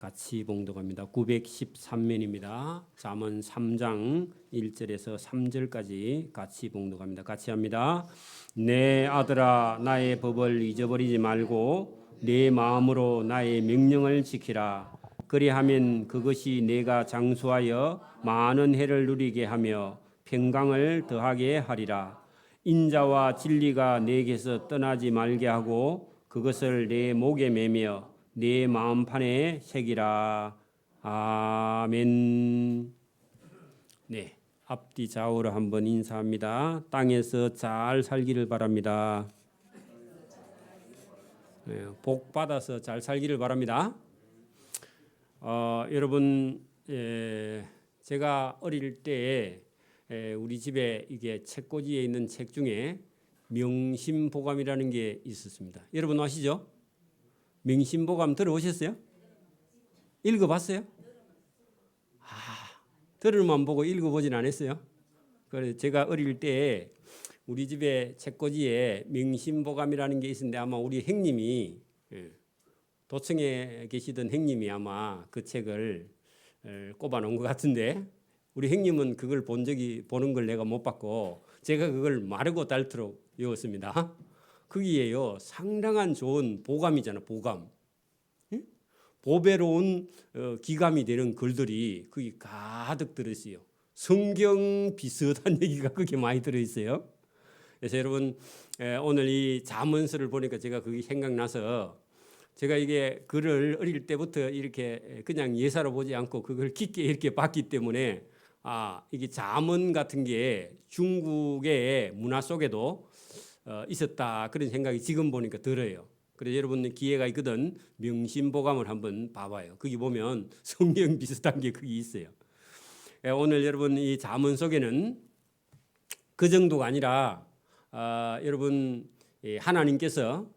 같이 봉독합니다. 913면입니다. 잠언 3장 1절에서 3절까지 같이 봉독합니다. 같이 합니다. 내 아들아 나의 법을 잊어버리지 말고 내 마음으로 나의 명령을 지키라. 그리하면 그것이 내가 장수하여 많은 해를 누리게 하며 평강을 더하게 하리라. 인자와 진리가 내게서 떠나지 말게 하고 그것을 내 목에 매며 네 마음판에 새기라. 아멘. 네, 앞뒤 좌우로 한번 인사합니다. 땅에서 잘 살기를 바랍니다. 네, 복 받아서 잘 살기를 바랍니다. 여러분, 제가 어릴 때 우리 집에 이게 책꽂이에 있는 책 중에 명심보감이라는 게 있었습니다. 여러분 아시죠? 명심보감 들어오셨어요? 읽어봤어요? 들을만 보고 읽어보진 않았어요. 그래서 제가 어릴 때 우리 집에 책꽂이에 명심보감이라는 게 있었는데 아마 우리 형님이 도청에 계시던 형님이 아마 그 책을 꼽아놓은 것 같은데 우리 형님은 그걸 보는 걸 내가 못 봤고 제가 그걸 마르고 닳도록 외웠습니다. 거기에요 상당한 좋은 보감이잖아. 보감. 보배로운 기감이 되는 글들이 거기 가득 들어있어요. 성경 비슷한 얘기가 거기에 많이 들어있어요. 그래서 여러분 오늘 이 잠언서를 보니까 제가 그게 생각나서 제가 이게 글을 어릴 때부터 이렇게 그냥 예사로 보지 않고 그걸 깊게 이렇게 봤기 때문에 이게 잠언 같은 게 중국의 문화 속에도 있었다 그런 생각이 지금 보니까 들어요. 그래서 여러분 기회가 있거든 명심보감을 한번 봐봐요. 거기 보면 성경 비슷한 게 거기 있어요. 오늘 여러분 이 잠언 속에는 그 정도가 아니라 여러분 하나님께서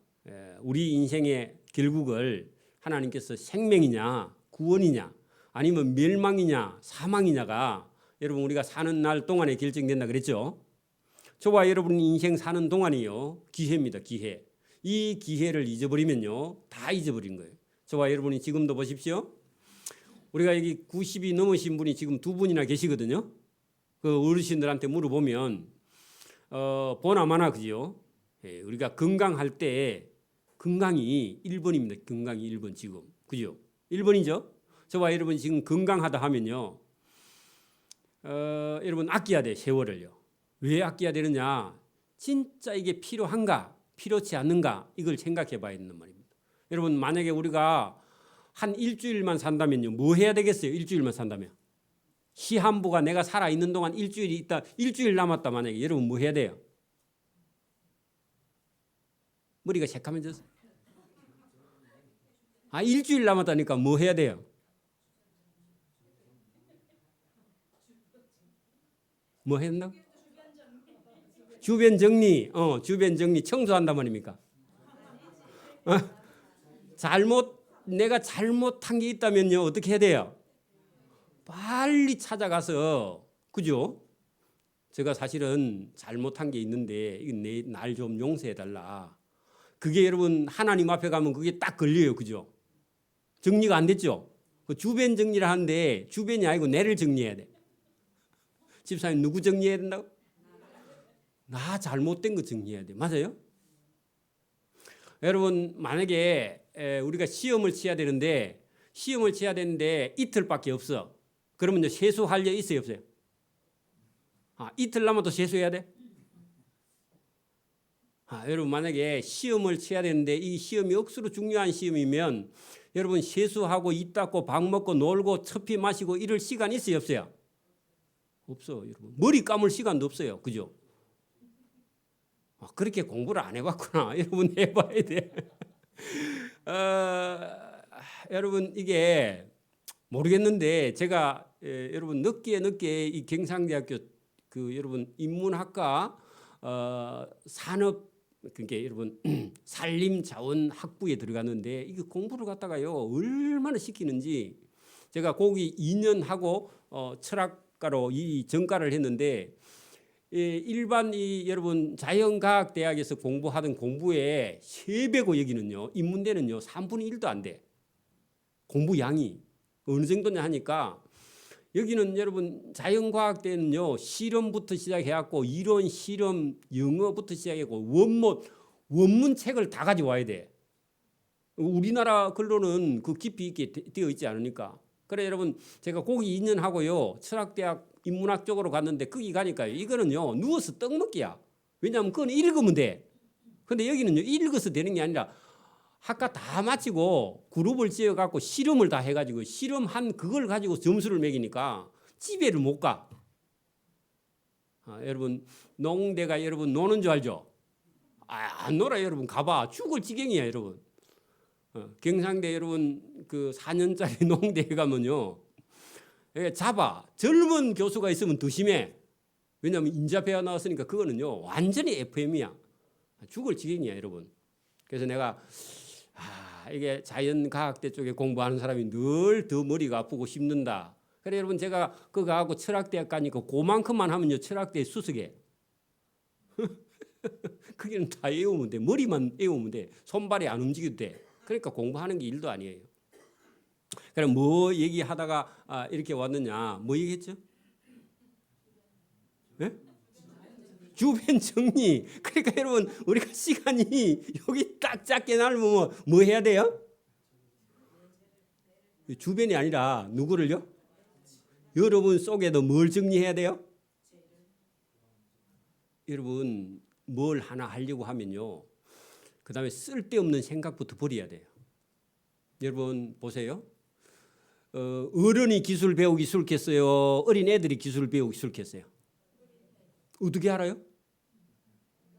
우리 인생의 결국을 하나님께서 생명이냐 구원이냐 아니면 멸망이냐 사망이냐가 여러분 우리가 사는 날 동안에 결정된다 그랬죠. 저와 여러분 인생 사는 동안이요 기회입니다. 기회. 이 기회를 잊어버리면요 다 잊어버린 거예요. 저와 여러분이 지금도 보십시오. 우리가 여기 90이 넘으신 분이 지금 두 분이나 계시거든요. 그 어르신들한테 물어보면 보나마나 그죠. 우리가 건강할 때 건강이 1번입니다. 건강이 1번 지금 그죠. 1번이죠. 저와 여러분 지금 건강하다 하면요 여러분 아껴야 돼. 세월을요. 왜 아껴야 되느냐. 진짜 이게 필요한가 필요치 않는가 이걸 생각해 봐야 된단 말입니다. 여러분 만약에 우리가 한 일주일만 산다면요 뭐 해야 되겠어요? 일주일만 산다면 시한부가 내가 살아있는 동안 일주일이 있다 일주일 남았다 만약에 여러분 뭐 해야 돼요? 머리가 새카매졌어요. 일주일 남았다니까 뭐 해야 돼요? 뭐 해야 된다고? 주변 정리, 주변 정리 청소한단 말입니까? 내가 잘못한 게 있다면요 어떻게 해야 돼요? 빨리 찾아가서 그죠? 제가 사실은 잘못한 게 있는데 날 좀 용서해 달라. 그게 여러분 하나님 앞에 가면 그게 딱 걸려요, 그죠? 정리가 안 됐죠? 그 주변 정리를 하는데 주변이 아니고 내를 정리해야 돼. 집사님 누구 정리해야 된다고? 나 잘못된 거 정리해야 돼. 맞아요? 여러분 만약에 우리가 시험을 쳐야 되는데 이틀밖에 없어. 그러면 세수할 일 있어요 없어요? 이틀 남아도 세수해야 돼? 여러분 만약에 시험을 쳐야 되는데 이 시험이 억수로 중요한 시험이면 여러분 세수하고 입 닦고 밥 먹고 놀고 커피 마시고 이럴 시간 있어요 없어요? 없어 여러분. 머리 감을 시간도 없어요. 그죠? 그렇게 공부를 안 해봤구나. 여러분 해봐야 돼. 여러분 이게 모르겠는데 제가 여러분 늦게 이 경상대학교 그 여러분 인문학과 산업 그러니까 여러분 산림자원학부에 들어갔는데 이게 공부를 갖다가요 얼마나 시키는지 제가 거기 2년 하고 철학가로 이 전과를 했는데 일반 여러분 자연과학 대학에서 공부하던 공부의 3배고 여기는요 인문대는요 3분의 1도 안 돼. 공부 양이 어느 정도냐 하니까 여기는 여러분 자연과학대는요 실험부터 시작해갖고 이론, 실험, 영어부터 시작했고 원문 책을 다 가져와야 돼. 우리나라 글로는 그 깊이 있게 되어 있지 않으니까. 그래 여러분 제가 고기 2년 하고요 철학대학 인문학 쪽으로 갔는데 거기 가니까요 이거는요 누워서 떡 먹기야. 왜냐하면 그건 읽으면 돼. 근데 여기는요 읽어서 되는 게 아니라 학과 다 마치고 그룹을 지어갖고 실험을 다 해가지고 실험한 그걸 가지고 점수를 매기니까 집에를 못 가. 여러분 농대가 여러분 노는 줄 알죠? 안 놀아. 여러분 가봐 죽을 지경이야 여러분. 경상대 여러분 그 4년짜리 농대에 가면요 잡아 젊은 교수가 있으면 더 심해. 왜냐하면 인자배가 나왔으니까 그거는요 완전히 FM이야. 죽을 지경이야 여러분. 그래서 내가 이게 자연과학대 쪽에 공부하는 사람이 늘 더 머리가 아프고 힘든다. 그래 여러분 제가 그거 가고 철학대학 가니까 그만큼만 하면요 철학대 수석에 그게는 다 외우면 돼. 머리만 외우면 돼. 손발이 안 움직여도 돼. 그러니까 공부하는 게 일도 아니에요. 그럼 뭐 얘기하다가 이렇게 왔느냐? 뭐 얘기했죠? 네? 주변 정리. 그러니까 여러분 우리가 시간이 여기 딱 작게 나누면 뭐 해야 돼요? 주변이 아니라 누구를요? 여러분 속에도 뭘 정리해야 돼요? 여러분 뭘 하나 하려고 하면요 그 다음에 쓸데없는 생각부터 버려야 돼요. 여러분 보세요. 어른이 기술 배우기 싫겠어요? 어린 애들이 기술 배우기 싫겠어요? 어떻게 알아요?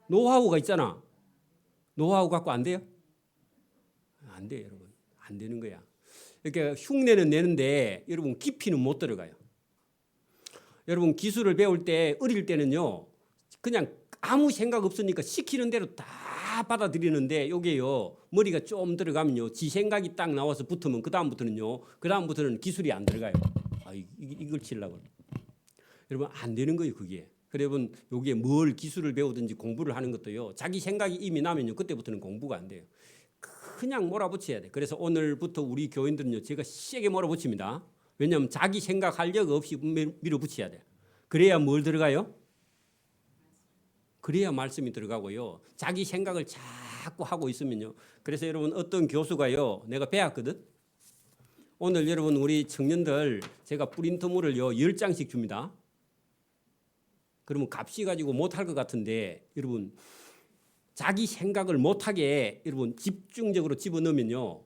노하우가 있잖아. 노하우 갖고 안 돼요? 안 돼요 여러분. 안 되는 거야. 이렇게 흉내는 내는데 여러분 깊이는 못 들어가요. 여러분 기술을 배울 때 어릴 때는요 그냥 아무 생각 없으니까 시키는 대로 다 받아들이는데 요게요 머리가 좀 들어가면요 지 생각이 딱 나와서 붙으면 그다음부터는 기술이 안 들어가요. 이걸 치려고. 여러분 안 되는 거예요 그게. 여러분 요게 뭘 기술을 배우든지 공부를 하는 것도요 자기 생각이 이미 나면요 그때부터는 공부가 안 돼요. 그냥 몰아붙여야 돼. 그래서 오늘부터 우리 교인들은요 제가 세게 몰아붙입니다. 왜냐하면 자기 생각할 력 없이 밀어붙여야 돼. 그래야 뭘 들어가요? 그래야 말씀이 들어가고요. 자기 생각을 자꾸 하고 있으면요. 그래서 여러분 어떤 교수가요. 내가 배웠거든. 오늘 여러분 우리 청년들 제가 프린터물을요 10장씩 줍니다. 그러면 값이 가지고 못할 것 같은데 여러분 자기 생각을 못하게 여러분 집중적으로 집어넣으면요.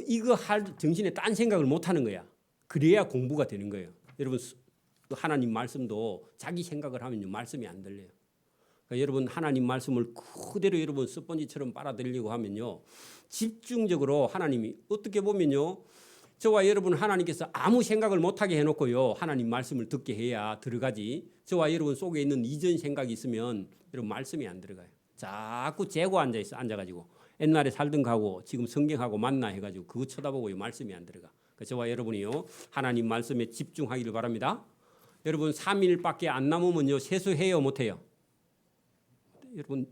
이거 할 정신에 딴 생각을 못하는 거야. 그래야 공부가 되는 거예요. 여러분 하나님 말씀도 자기 생각을 하면요 말씀이 안 들려요. 그러니까 여러분 하나님 말씀을 그대로 여러분 스펀지처럼 빨아들이려고 하면요 집중적으로 하나님이 어떻게 보면요 저와 여러분 하나님께서 아무 생각을 못하게 해놓고요 하나님 말씀을 듣게 해야 들어가지. 저와 여러분 속에 있는 이전 생각이 있으면 여러분 말씀이 안 들어가요. 자꾸 재고 앉아가지고 옛날에 살던 거하고 지금 성경하고 만나 해가지고 그거 쳐다보고 말씀이 안 들어가. 그러니까 저와 여러분이요 하나님 말씀에 집중하기를 바랍니다. 여러분 3일밖에 안 남으면요 세수해요 못해요? 여러분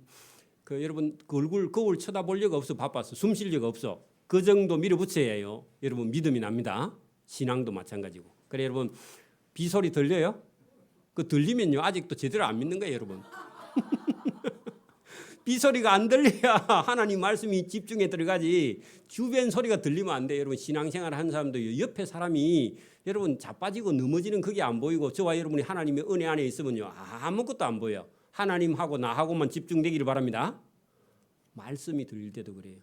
여러분 그 얼굴 거울 쳐다볼 려가 없어. 바빠서 숨 쉴 려가 없어. 그 정도 밀어붙여야 해요. 여러분 믿음이 납니다. 신앙도 마찬가지고. 그래 여러분 비소리 들려요? 그 들리면요 아직도 제대로 안 믿는 거예요 여러분. 비소리가 안 들려야 하나님 말씀이 집중해 들어가지. 주변 소리가 들리면 안 돼요. 여러분 신앙생활 하는 사람도 옆에 사람이 여러분 자빠지고 넘어지는 그게 안 보이고 저와 여러분이 하나님의 은혜 안에 있으면요 아무것도 안 보여. 하나님하고 나하고만 집중되기를 바랍니다. 말씀이 들릴 때도 그래요.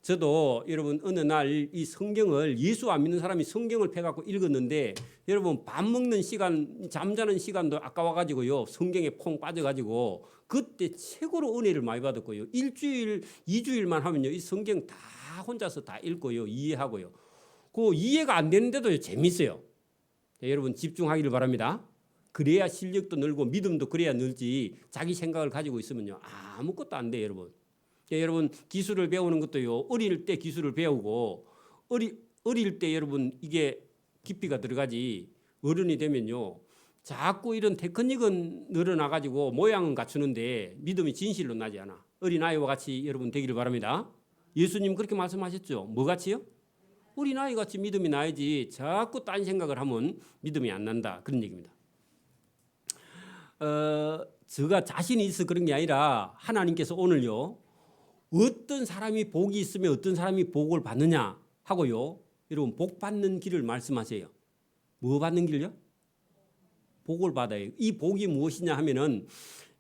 저도 여러분 어느 날 이 성경을 예수 안 믿는 사람이 성경을 펴갖고 읽었는데 여러분 밥 먹는 시간 잠자는 시간도 아까워가지고요 성경에 퐁 빠져가지고 그때 최고로 은혜를 많이 받았고요. 1주일 2주일만 하면요 이 성경 다 혼자서 다 읽고요 이해하고요. 그 이해가 안 되는데도 재밌어요. 여러분 집중하기를 바랍니다. 그래야 실력도 늘고 믿음도 그래야 늘지 자기 생각을 가지고 있으면요 아무것도 안 돼요 여러분. 여러분 기술을 배우는 것도요 어릴 때 기술을 배우고 어릴 때 여러분 이게 깊이가 들어가지 어른이 되면요 자꾸 이런 테크닉은 늘어나가지고 모양은 갖추는데 믿음이 진실로 나지 않아. 어린아이와 같이 여러분 되기를 바랍니다. 예수님 그렇게 말씀하셨죠. 뭐 같이요? 우리 나이 같이 믿음이 나야지 자꾸 딴 생각을 하면 믿음이 안 난다. 그런 얘기입니다. 제가 자신이 있어 그런 게 아니라 하나님께서 오늘요. 어떤 사람이 복이 있으면 어떤 사람이 복을 받느냐 하고요. 여러분 복 받는 길을 말씀하세요. 뭐 받는 길요? 복을 받아요. 이 복이 무엇이냐 하면은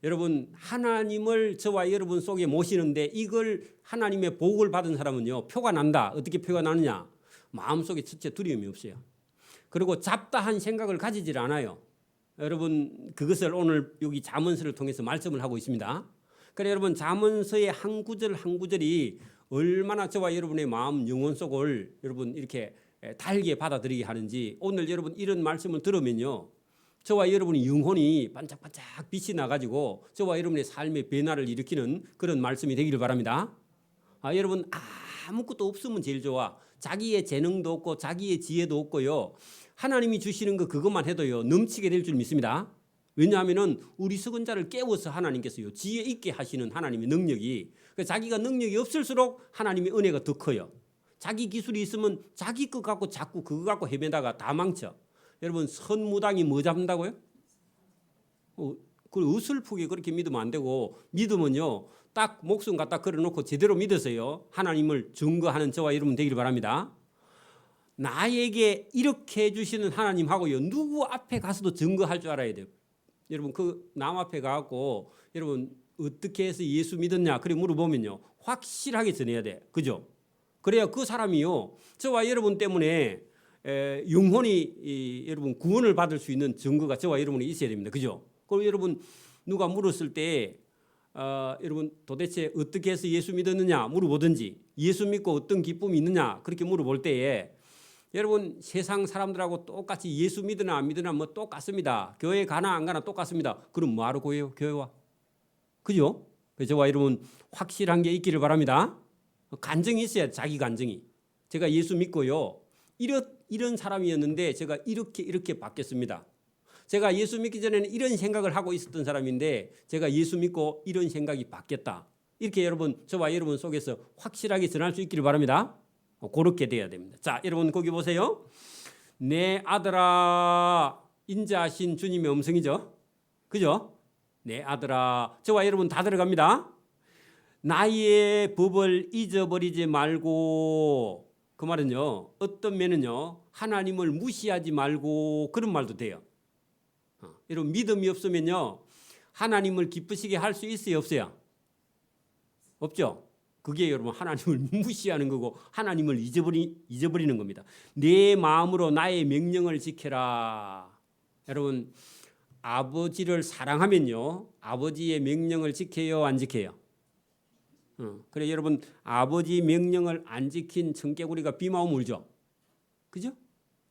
여러분 하나님을 저와 여러분 속에 모시는데 이걸 하나님의 복을 받은 사람은요. 표가 난다. 어떻게 표가 나느냐? 마음속에 첫째 두려움이 없어요. 그리고 잡다한 생각을 가지질 않아요. 여러분 그것을 오늘 여기 잠언서를 통해서 말씀을 하고 있습니다. 그래 여러분 잠언서의 한 구절 한 구절이 얼마나 저와 여러분의 마음 영혼 속을 여러분 이렇게 달게 받아들이게 하는지 오늘 여러분 이런 말씀을 들으면요. 저와 여러분의 영혼이 반짝반짝 빛이 나가지고 저와 여러분의 삶의 변화를 일으키는 그런 말씀이 되기를 바랍니다. 여러분 아무것도 없으면 제일 좋아. 자기의 재능도 없고 자기의 지혜도 없고요. 하나님이 주시는 거 그것만 해도요. 넘치게 될 줄 믿습니다. 왜냐하면 우리 석은 자를 깨워서 하나님께서요. 지혜 있게 하시는 하나님의 능력이 자기가 능력이 없을수록 하나님의 은혜가 더 커요. 자기 기술이 있으면 자기 것 갖고 자꾸 그거 갖고 헤매다가 다 망쳐. 여러분 선무당이 뭐 잡는다고요? 그 어설프게 그렇게 믿으면 안 되고 믿으면요. 딱 목숨 갖다 걸어놓고 제대로 믿어서요. 하나님을 증거하는 저와 여러분 되기를 바랍니다. 나에게 이렇게 해주시는 하나님하고요. 누구 앞에 가서도 증거할 줄 알아야 돼요. 여러분 그 남 앞에 가고 여러분 어떻게 해서 예수 믿었냐 그래 물어보면요. 확실하게 전해야 돼. 그죠? 그래야 그 사람이요. 저와 여러분 때문에 영혼이 여러분 구원을 받을 수 있는 증거가 저와 여러분이 있어야 됩니다. 그죠? 그리고 여러분 누가 물었을 때 여러분 도대체 어떻게 해서 예수 믿었느냐 물어보든지 예수 믿고 어떤 기쁨이 있느냐 그렇게 물어볼 때에 여러분 세상 사람들하고 똑같이 예수 믿으나 안 믿으나 뭐 똑같습니다. 교회 가나 안 가나 똑같습니다. 그럼 뭐하러 고해요? 교회와. 그죠? 저와 여러분 확실한 게 있기를 바랍니다. 간증이 있어야 자기 간증이. 제가 예수 믿고요. 이런 사람이었는데 제가 이렇게 바뀌었습니다. 제가 예수 믿기 전에는 이런 생각을 하고 있었던 사람인데 제가 예수 믿고 이런 생각이 바뀌었다. 이렇게 여러분 저와 여러분 속에서 확실하게 전할 수 있기를 바랍니다. 그렇게 돼야 됩니다. 자, 여러분 거기 보세요. 내 아들아 인자하신 주님의 음성이죠. 그죠? 내 아들아 저와 여러분 다 들어갑니다. 나의 법을 잊어버리지 말고 그 말은요. 어떤 면은요. 하나님을 무시하지 말고 그런 말도 돼요. 여러분 믿음이 없으면요. 하나님을 기쁘시게 할 수 있어요 없어요? 없죠. 그게 여러분 하나님을 무시하는 거고 하나님을 잊어버리는 겁니다. 내 마음으로 나의 명령을 지켜라. 여러분 아버지를 사랑하면요. 아버지의 명령을 지켜요 안 지켜요? 그래 여러분 아버지 명령을 안 지킨 청개구리가 비마음 울죠. 그죠?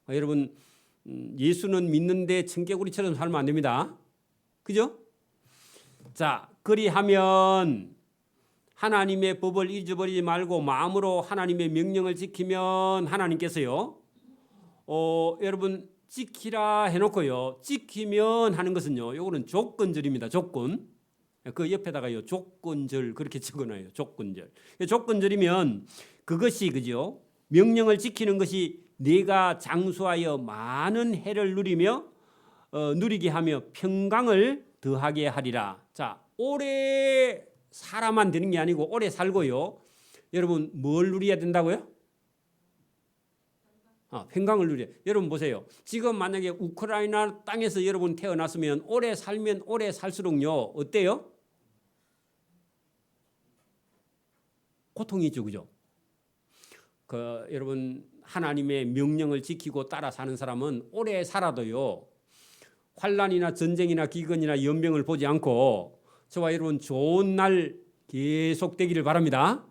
여러분 예수는 믿는데 청개구리처럼 살면 안 됩니다. 그죠? 자 그리하면 하나님의 법을 잊어버리지 말고 마음으로 하나님의 명령을 지키면 하나님께서요. 여러분 지키라 해놓고요. 지키면 하는 것은요. 요거는 조건절입니다. 조건. 그 옆에다가요. 조건절 그렇게 적어놔요. 조건절. 조건절이면 그것이 그죠. 명령을 지키는 것이 네가 장수하여 많은 해를 누리게 하며 평강을 더하게 하리라. 자 오래 살아만 되는 게 아니고 오래 살고요. 여러분 뭘 누려야 된다고요? 평강을 누려. 여러분 보세요. 지금 만약에 우크라이나 땅에서 여러분 태어났으면 오래 살면 오래 살수록요. 어때요? 고통이죠. 그죠? 여러분 하나님의 명령을 지키고 따라 사는 사람은 오래 살아도요. 환난이나 전쟁이나 기근이나 연병을 보지 않고 저와 여러분 좋은 날 계속되기를 바랍니다.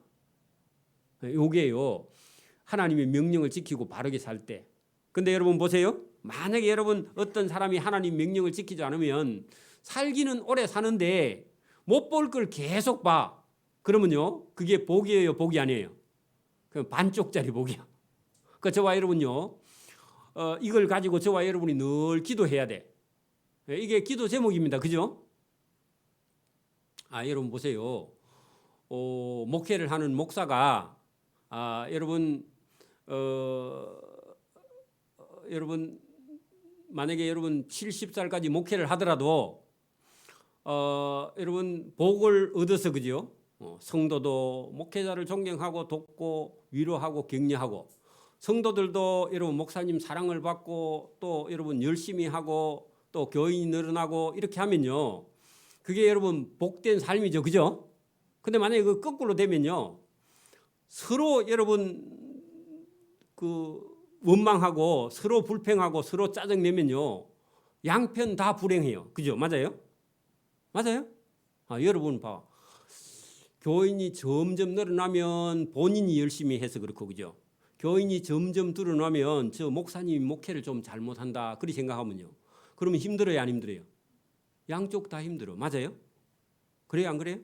요게요. 하나님의 명령을 지키고 바르게 살 때. 근데 여러분 보세요. 만약에 여러분 어떤 사람이 하나님 명령을 지키지 않으면 살기는 오래 사는데 못 볼 걸 계속 봐. 그러면요. 그게 복이에요, 복이 아니에요. 그럼 반쪽짜리 복이야. 그러니까 저와 여러분요. 이걸 가지고 저와 여러분이 늘 기도해야 돼. 이게 기도 제목입니다. 그죠? 여러분 보세요. 목회를 하는 목사가 여러분 여러분 만약에 여러분 70살까지 목회를 하더라도 여러분 복을 얻어서 그죠? 성도도 목회자를 존경하고 돕고 위로하고 격려하고 성도들도 여러분 목사님 사랑을 받고 또 여러분 열심히 하고 또 교인이 늘어나고 이렇게 하면요. 그게 여러분 복된 삶이죠. 그죠? 근데 만약에 그 거꾸로 되면요. 서로 여러분 그 원망하고 서로 불평하고 서로 짜증내면요. 양편 다 불행해요. 그죠? 맞아요? 맞아요? 여러분 봐. 교인이 점점 늘어나면 본인이 열심히 해서 그렇고 그죠? 교인이 점점 늘어나면 저 목사님이 목회를 좀 잘못한다 그렇게 생각하면요. 그러면 힘들어요, 안 힘들어요? 양쪽 다 힘들어. 맞아요? 그래요, 안 그래요?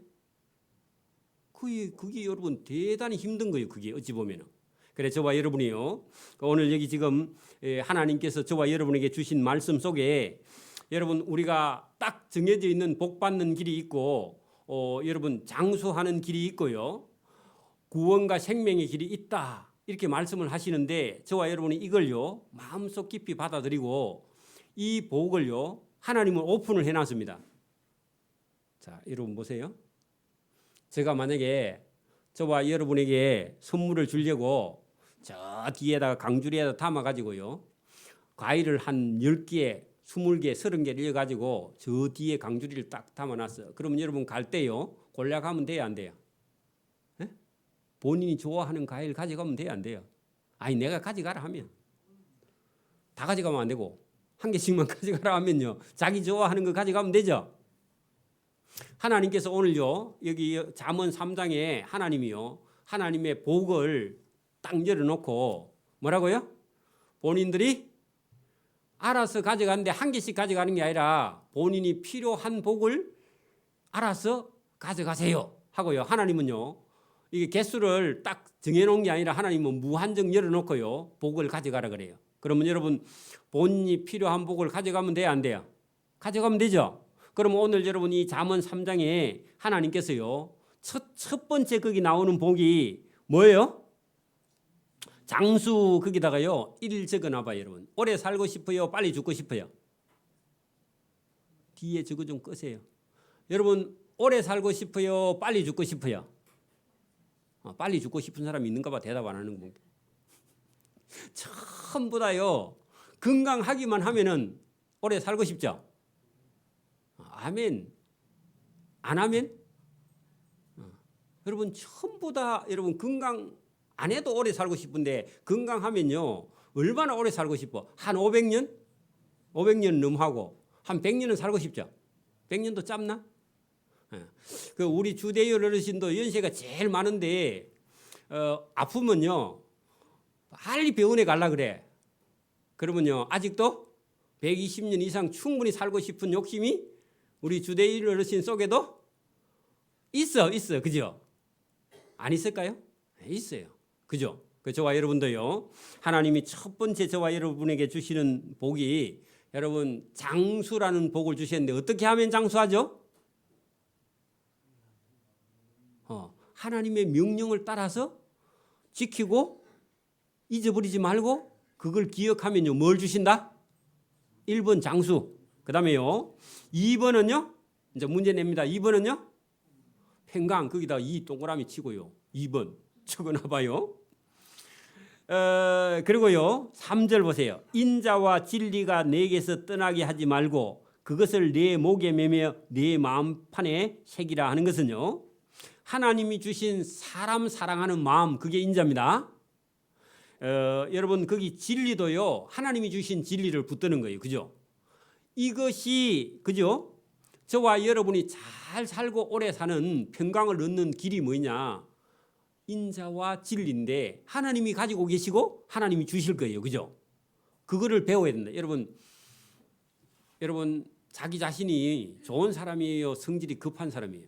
그게 여러분 대단히 힘든 거예요. 그게 어찌 보면은. 그래 저와 여러분이요. 오늘 여기 지금 하나님께서 저와 여러분에게 주신 말씀 속에 여러분 우리가 딱 정해져 있는 복 받는 길이 있고 여러분 장수하는 길이 있고요. 구원과 생명의 길이 있다. 이렇게 말씀을 하시는데 저와 여러분이 이걸요. 마음속 깊이 받아들이고 이 복을요. 하나님은 오픈을 해놨습니다. 자, 여러분 보세요. 제가 만약에 저와 여러분에게 선물을 주려고 저 뒤에다가 강주리에다 담아가지고요. 과일을 한 10개, 20개, 30개를 이어가지고 저 뒤에 강주리를 딱 담아놨어요. 그러면 여러분 갈 때요. 골라가면 돼요, 안 돼요? 네? 본인이 좋아하는 과일 가져가면 돼요, 안 돼요? 아니 내가 가져가라 하면 다 가져가면 안 되고 한 개씩만 가져가라 하면요. 자기 좋아하는 거 가져가면 되죠. 하나님께서 오늘요. 여기 잠언 3장에 하나님이요. 하나님의 복을 딱 열어놓고 뭐라고요? 본인들이 알아서 가져가는데 한 개씩 가져가는 게 아니라 본인이 필요한 복을 알아서 가져가세요 하고요. 하나님은요. 이게 개수를 딱 정해놓은 게 아니라 하나님은 무한정 열어놓고요. 복을 가져가라 그래요. 그러면 여러분 본인이 필요한 복을 가져가면 돼요, 안 돼요? 가져가면 되죠. 그러면 오늘 여러분 이 잠언 3장에 하나님께서요. 첫 번째 거기 나오는 복이 뭐예요? 장수 거기다가요. 1 적어놔봐요, 여러분. 오래 살고 싶어요? 빨리 죽고 싶어요? 뒤에 저거 좀 끄세요. 여러분 오래 살고 싶어요? 빨리 죽고 싶어요? 빨리 죽고 싶은 사람이 있는가 봐. 대답 안 하는 거. 전부 다요. 건강하기만 하면은 오래 살고 싶죠? 아멘. 안 하면? 여러분 전부 다 여러분 건강 안 해도 오래 살고 싶은데 건강하면요. 얼마나 오래 살고 싶어? 한 500년? 500년 넘하고 한 100년은 살고 싶죠? 100년도 짧나? 그 우리 주대열 어르신도 연세가 제일 많은데 아프면요. 빨리 병원에 가려 그래. 그러면요. 아직도 120년 이상 충분히 살고 싶은 욕심이 우리 주대일 어르신 속에도 있어. 그죠? 안 있을까요? 있어요. 그죠? 저와 여러분도요. 하나님이 첫 번째 저와 여러분에게 주시는 복이 여러분 장수라는 복을 주셨는데 어떻게 하면 장수하죠? 하나님의 명령을 따라서 지키고 잊어버리지 말고 그걸 기억하면요. 뭘 주신다? 1번 장수. 그 다음에요. 2번은요. 이제 문제 냅니다. 2번은요. 평강. 거기다 이 동그라미 치고요. 2번 적어놔봐요. 그리고요. 3절 보세요. 인자와 진리가 내게서 떠나게 하지 말고 그것을 내 목에 매며 내 마음판에 새기라 하는 것은요. 하나님이 주신 사람 사랑하는 마음 그게 인자입니다. 여러분 거기 진리도요. 하나님이 주신 진리를 붙드는 거예요. 그죠? 이것이 그죠? 저와 여러분이 잘 살고 오래 사는 평강을 얻는 길이 뭐냐? 인자와 진리인데 하나님이 가지고 계시고 하나님이 주실 거예요. 그죠? 그거를 배워야 된다. 여러분 자기 자신이 좋은 사람이에요? 성질이 급한 사람이에요?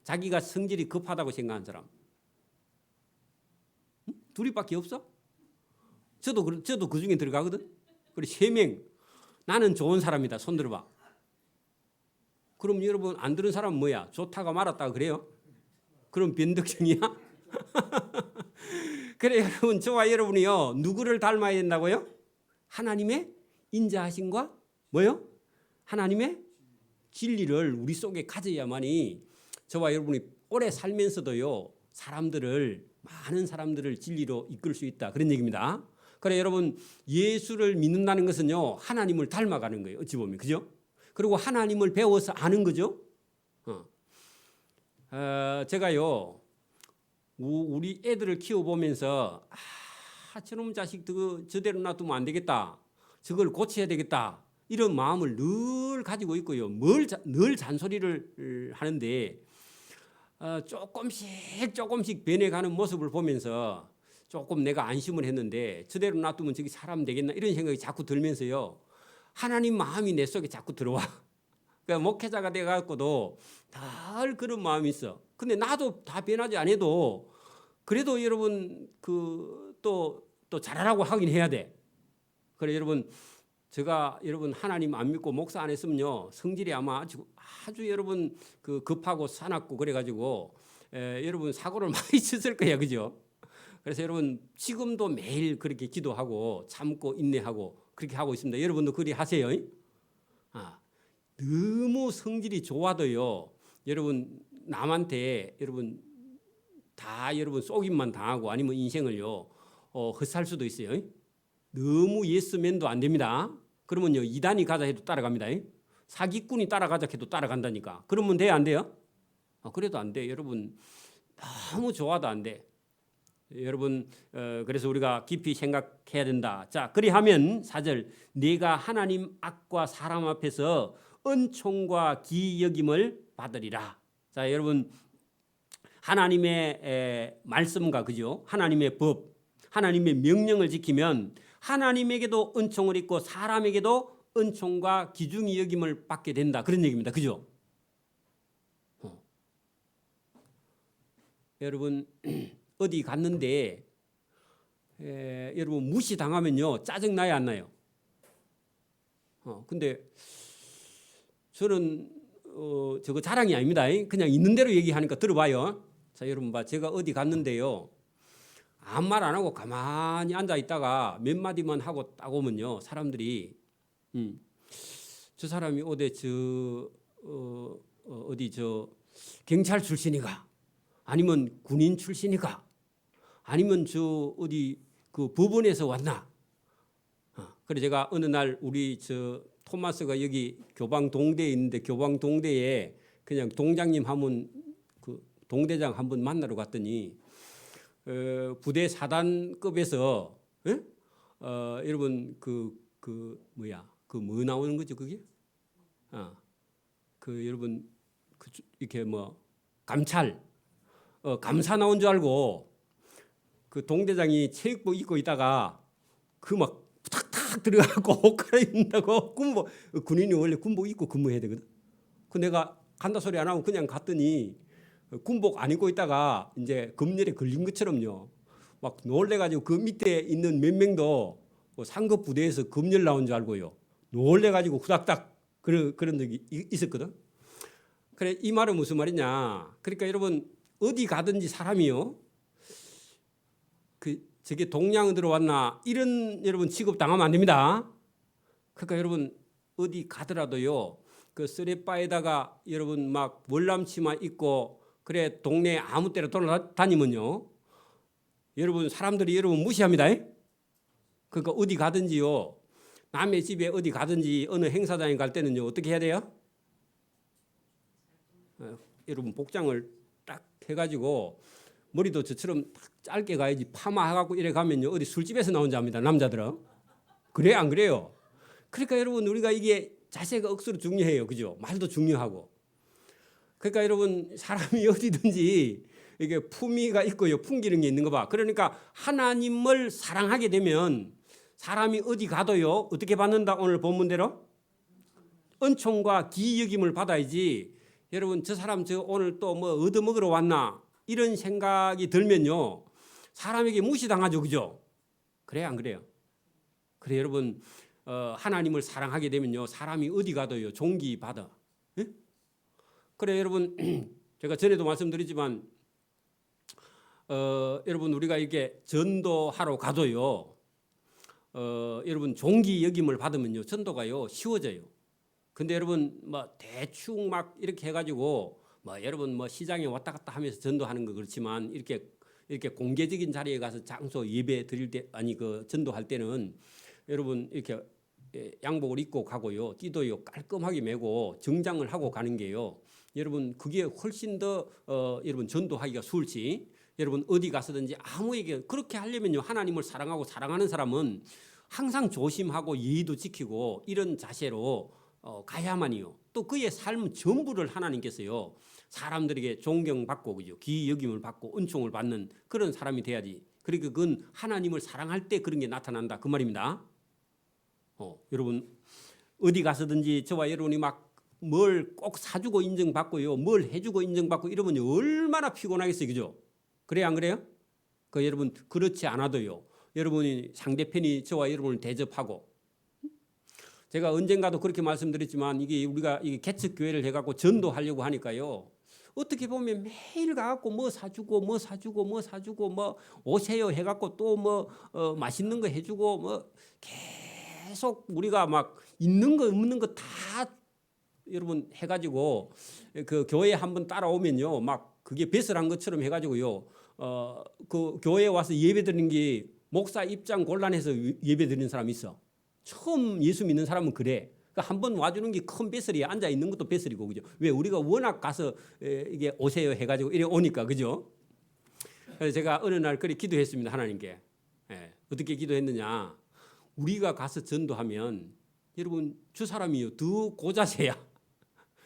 자기가 성질이 급하다고 생각하는 사람 둘이밖에 없어? 저도 그 중에 들어가거든. 그래 3명 나는 좋은 사람이다. 손 들어봐. 그럼 여러분 안 들은 사람은 뭐야? 좋다가 말았다가 그래요? 그럼 변덕쟁이야? 그래 여러분 저와 여러분이요 누구를 닮아야 된다고요? 하나님의 인자하심과 뭐요? 하나님의 진리를 우리 속에 가져야만이 저와 여러분이 오래 살면서도요 많은 사람들을 진리로 이끌 수 있다 그런 얘기입니다. 그래 여러분 예수를 믿는다는 것은요 하나님을 닮아가는 거예요. 어찌 보면 그죠? 그리고 하나님을 배워서 아는 거죠. 제가요 우리 애들을 키워보면서 저놈 자식 저대로 놔두면 안 되겠다. 저걸 고쳐야 되겠다. 이런 마음을 늘 가지고 있고요. 늘 잔소리를 하는데 조금씩 변해가는 모습을 보면서 조금 내가 안심을 했는데 저대로 놔두면 저기 사람 되겠나 이런 생각이 자꾸 들면서요. 하나님 마음이 내 속에 자꾸 들어와. 그러니까 목회자가 돼갖고도 늘 그런 마음이 있어. 근데 나도 다 변하지 않아도 그래도 여러분 또 잘하라고 하긴 해야 돼. 그래 여러분 제가 여러분 하나님 안 믿고 목사 안 했으면요 성질이 아마 아주 여러분 급하고 사납고 그래가지고 여러분 사고를 많이 쳤을 거예요, 그죠? 그래서 여러분 지금도 매일 그렇게 기도하고 참고 인내하고 그렇게 하고 있습니다. 여러분도 그리 하세요. 너무 성질이 좋아도요, 여러분 남한테 여러분 다 여러분 속임만 당하고 아니면 인생을요 헛살 수도 있어요. 너무 예스맨도 안 됩니다. 그러면요 이단이 가자 해도 따라갑니다. 사기꾼이 따라가자 해도 따라간다니까. 그러면 돼요, 안 돼요? 그래도 안 돼. 여러분 너무 좋아도 안 돼. 여러분 그래서 우리가 깊이 생각해야 된다. 자, 그리하면 4절 네가 하나님 앞과 사람 앞에서 은총과 기이 여김을 받으리라. 자, 여러분 하나님의 말씀과 그죠? 하나님의 법, 하나님의 명령을 지키면 하나님에게도 은총을 입고 사람에게도 은총과 기중이 여김을 받게 된다. 그런 얘기입니다. 그죠? 여러분 어디 갔는데 여러분 무시당하면요 짜증나요, 안 나요? 근데 저는 저거 자랑이 아닙니다. 그냥 있는 대로 얘기하니까 들어봐요. 자, 여러분 봐. 제가 어디 갔는데요. 아무 말 안 하고 가만히 앉아 있다가 몇 마디만 하고 딱 오면요. 사람들이 저 사람이 어디 저 경찰 출신이가 아니면 군인 출신이가 아니면 저 어디 그 법원에서 왔나? 그래 제가 어느 날 우리 저 토마스가 여기 교방 동대에 있는데 교방 동대에 그냥 동장님 한번 그 동대장 한번 만나러 갔더니 부대 사단급에서 여러분 뭐 나오는 거죠 그게? 여러분 이렇게 뭐 감찰 감사 나온 줄 알고 그 동대장이 체육복 입고 있다가 그 막 탁탁 들어가고 옷 갈아입는다고 군인이 원래 군복 입고 근무해야 되거든. 그 내가 간다 소리 안 하고 그냥 갔더니 군복 안 입고 있다가 이제 검열에 걸린 것처럼요. 막 놀래가지고 그 밑에 있는 몇 명도 상급 부대에서 검열 나온 줄 알고요. 놀래가지고 후닥닥 그런 적이 있었거든. 그래 이 말은 무슨 말이냐? 그러니까 여러분 어디 가든지 사람이요. 저게 동양 들어왔나 이런 여러분 취급 당하면 안 됩니다. 그러니까 여러분 어디 가더라도요. 그 쓰레바에다가 여러분 막 월남치마 입고 그래 동네 아무 때나 돌아다니면요. 여러분 사람들이 여러분 무시합니다. 그러니까 어디 가든지요. 남의 집에 어디 가든지 어느 행사장에 갈 때는요. 어떻게 해야 돼요? 여러분 복장을 딱 해가지고 머리도 저처럼 딱 짧게 가야지 파마해갖고 이래 가면요. 어디 술집에서 나온 자입니다. 남자들은. 그래 안 그래요? 그러니까 여러분 우리가 이게 자세가 억수로 중요해요. 그죠? 말도 중요하고. 그러니까 여러분 사람이 어디든지 이게 품위가 있고요. 풍기는 게 있는 거 봐. 그러니까 하나님을 사랑하게 되면 사람이 어디 가도요. 어떻게 받는다? 오늘 본문대로 은총과 기이 여김을 받아야지. 여러분 저 사람 저 오늘 또 뭐 얻어먹으러 왔나? 이런 생각이 들면요. 사람에게 무시당하죠. 그죠? 그래요 안 그래요? 그래 여러분 하나님을 사랑하게 되면요. 사람이 어디 가도요. 존귀받아. 그래 여러분 제가 전에도 말씀드리지만 여러분 우리가 이렇게 전도하러 가도요. 여러분 종기 역임을 받으면요 전도가요 쉬워져요. 근데 여러분 뭐 대충 막 이렇게 해가지고 뭐 여러분 뭐 시장에 왔다 갔다 하면서 전도하는 거 그렇지만 이렇게 공개적인 자리에 가서 장소 예배 드릴 때 아니 그 전도할 때는 여러분 이렇게 양복을 입고 가고요 띠도요 깔끔하게 메고 정장을 하고 가는 게요. 여러분 그게 훨씬 더 여러분 전도하기가 수월지. 여러분 어디 가서든지 아무에게 그렇게 하려면요 하나님을 사랑하고 사랑하는 사람은 항상 조심하고 예의도 지키고 이런 자세로 가야만이요. 또 그의 삶 전부를 하나님께서요 사람들에게 존경받고 그죠 귀 여김을 받고 은총을 받는 그런 사람이 돼야지. 그러니까 그건 하나님을 사랑할 때 그런 게 나타난다 그 말입니다. 여러분 어디 가서든지 저와 여러분이 막 뭘 꼭 사주고 인정받고요 뭘 해주고 인정받고 이러면 얼마나 피곤하겠어요 그죠? 그래요 안 그래요? 그 여러분 그렇지 않아도요 여러분이 상대편이 저와 여러분을 대접하고 제가 언젠가도 그렇게 말씀드렸지만 이게 우리가 이게 개척 교회를 해갖고 전도하려고 하니까요 어떻게 보면 매일 가갖고 뭐 사주고 뭐 오세요 해갖고 또 뭐 맛있는 거 해주고 뭐 계속 우리가 막 있는 거 없는 거 다 여러분 해가지고 그 교회 한번 따라오면요 막 그게 배설한 것처럼 해가지고요 그 교회에 와서 예배 드리는 게 목사 입장 곤란해서 예배 드리는 사람이 있어. 처음 예수 믿는 사람은 그래. 그러니까 한번 와주는 게 큰 배설이야. 앉아 있는 것도 배설이고 그죠. 왜 우리가 워낙 가서 이게 오세요 해가지고 이래 오니까 그죠. 그래서 제가 어느 날 그렇게 기도했습니다 하나님께. 어떻게 기도했느냐. 우리가 가서 전도하면 여러분 주 사람이요 더 고자세야.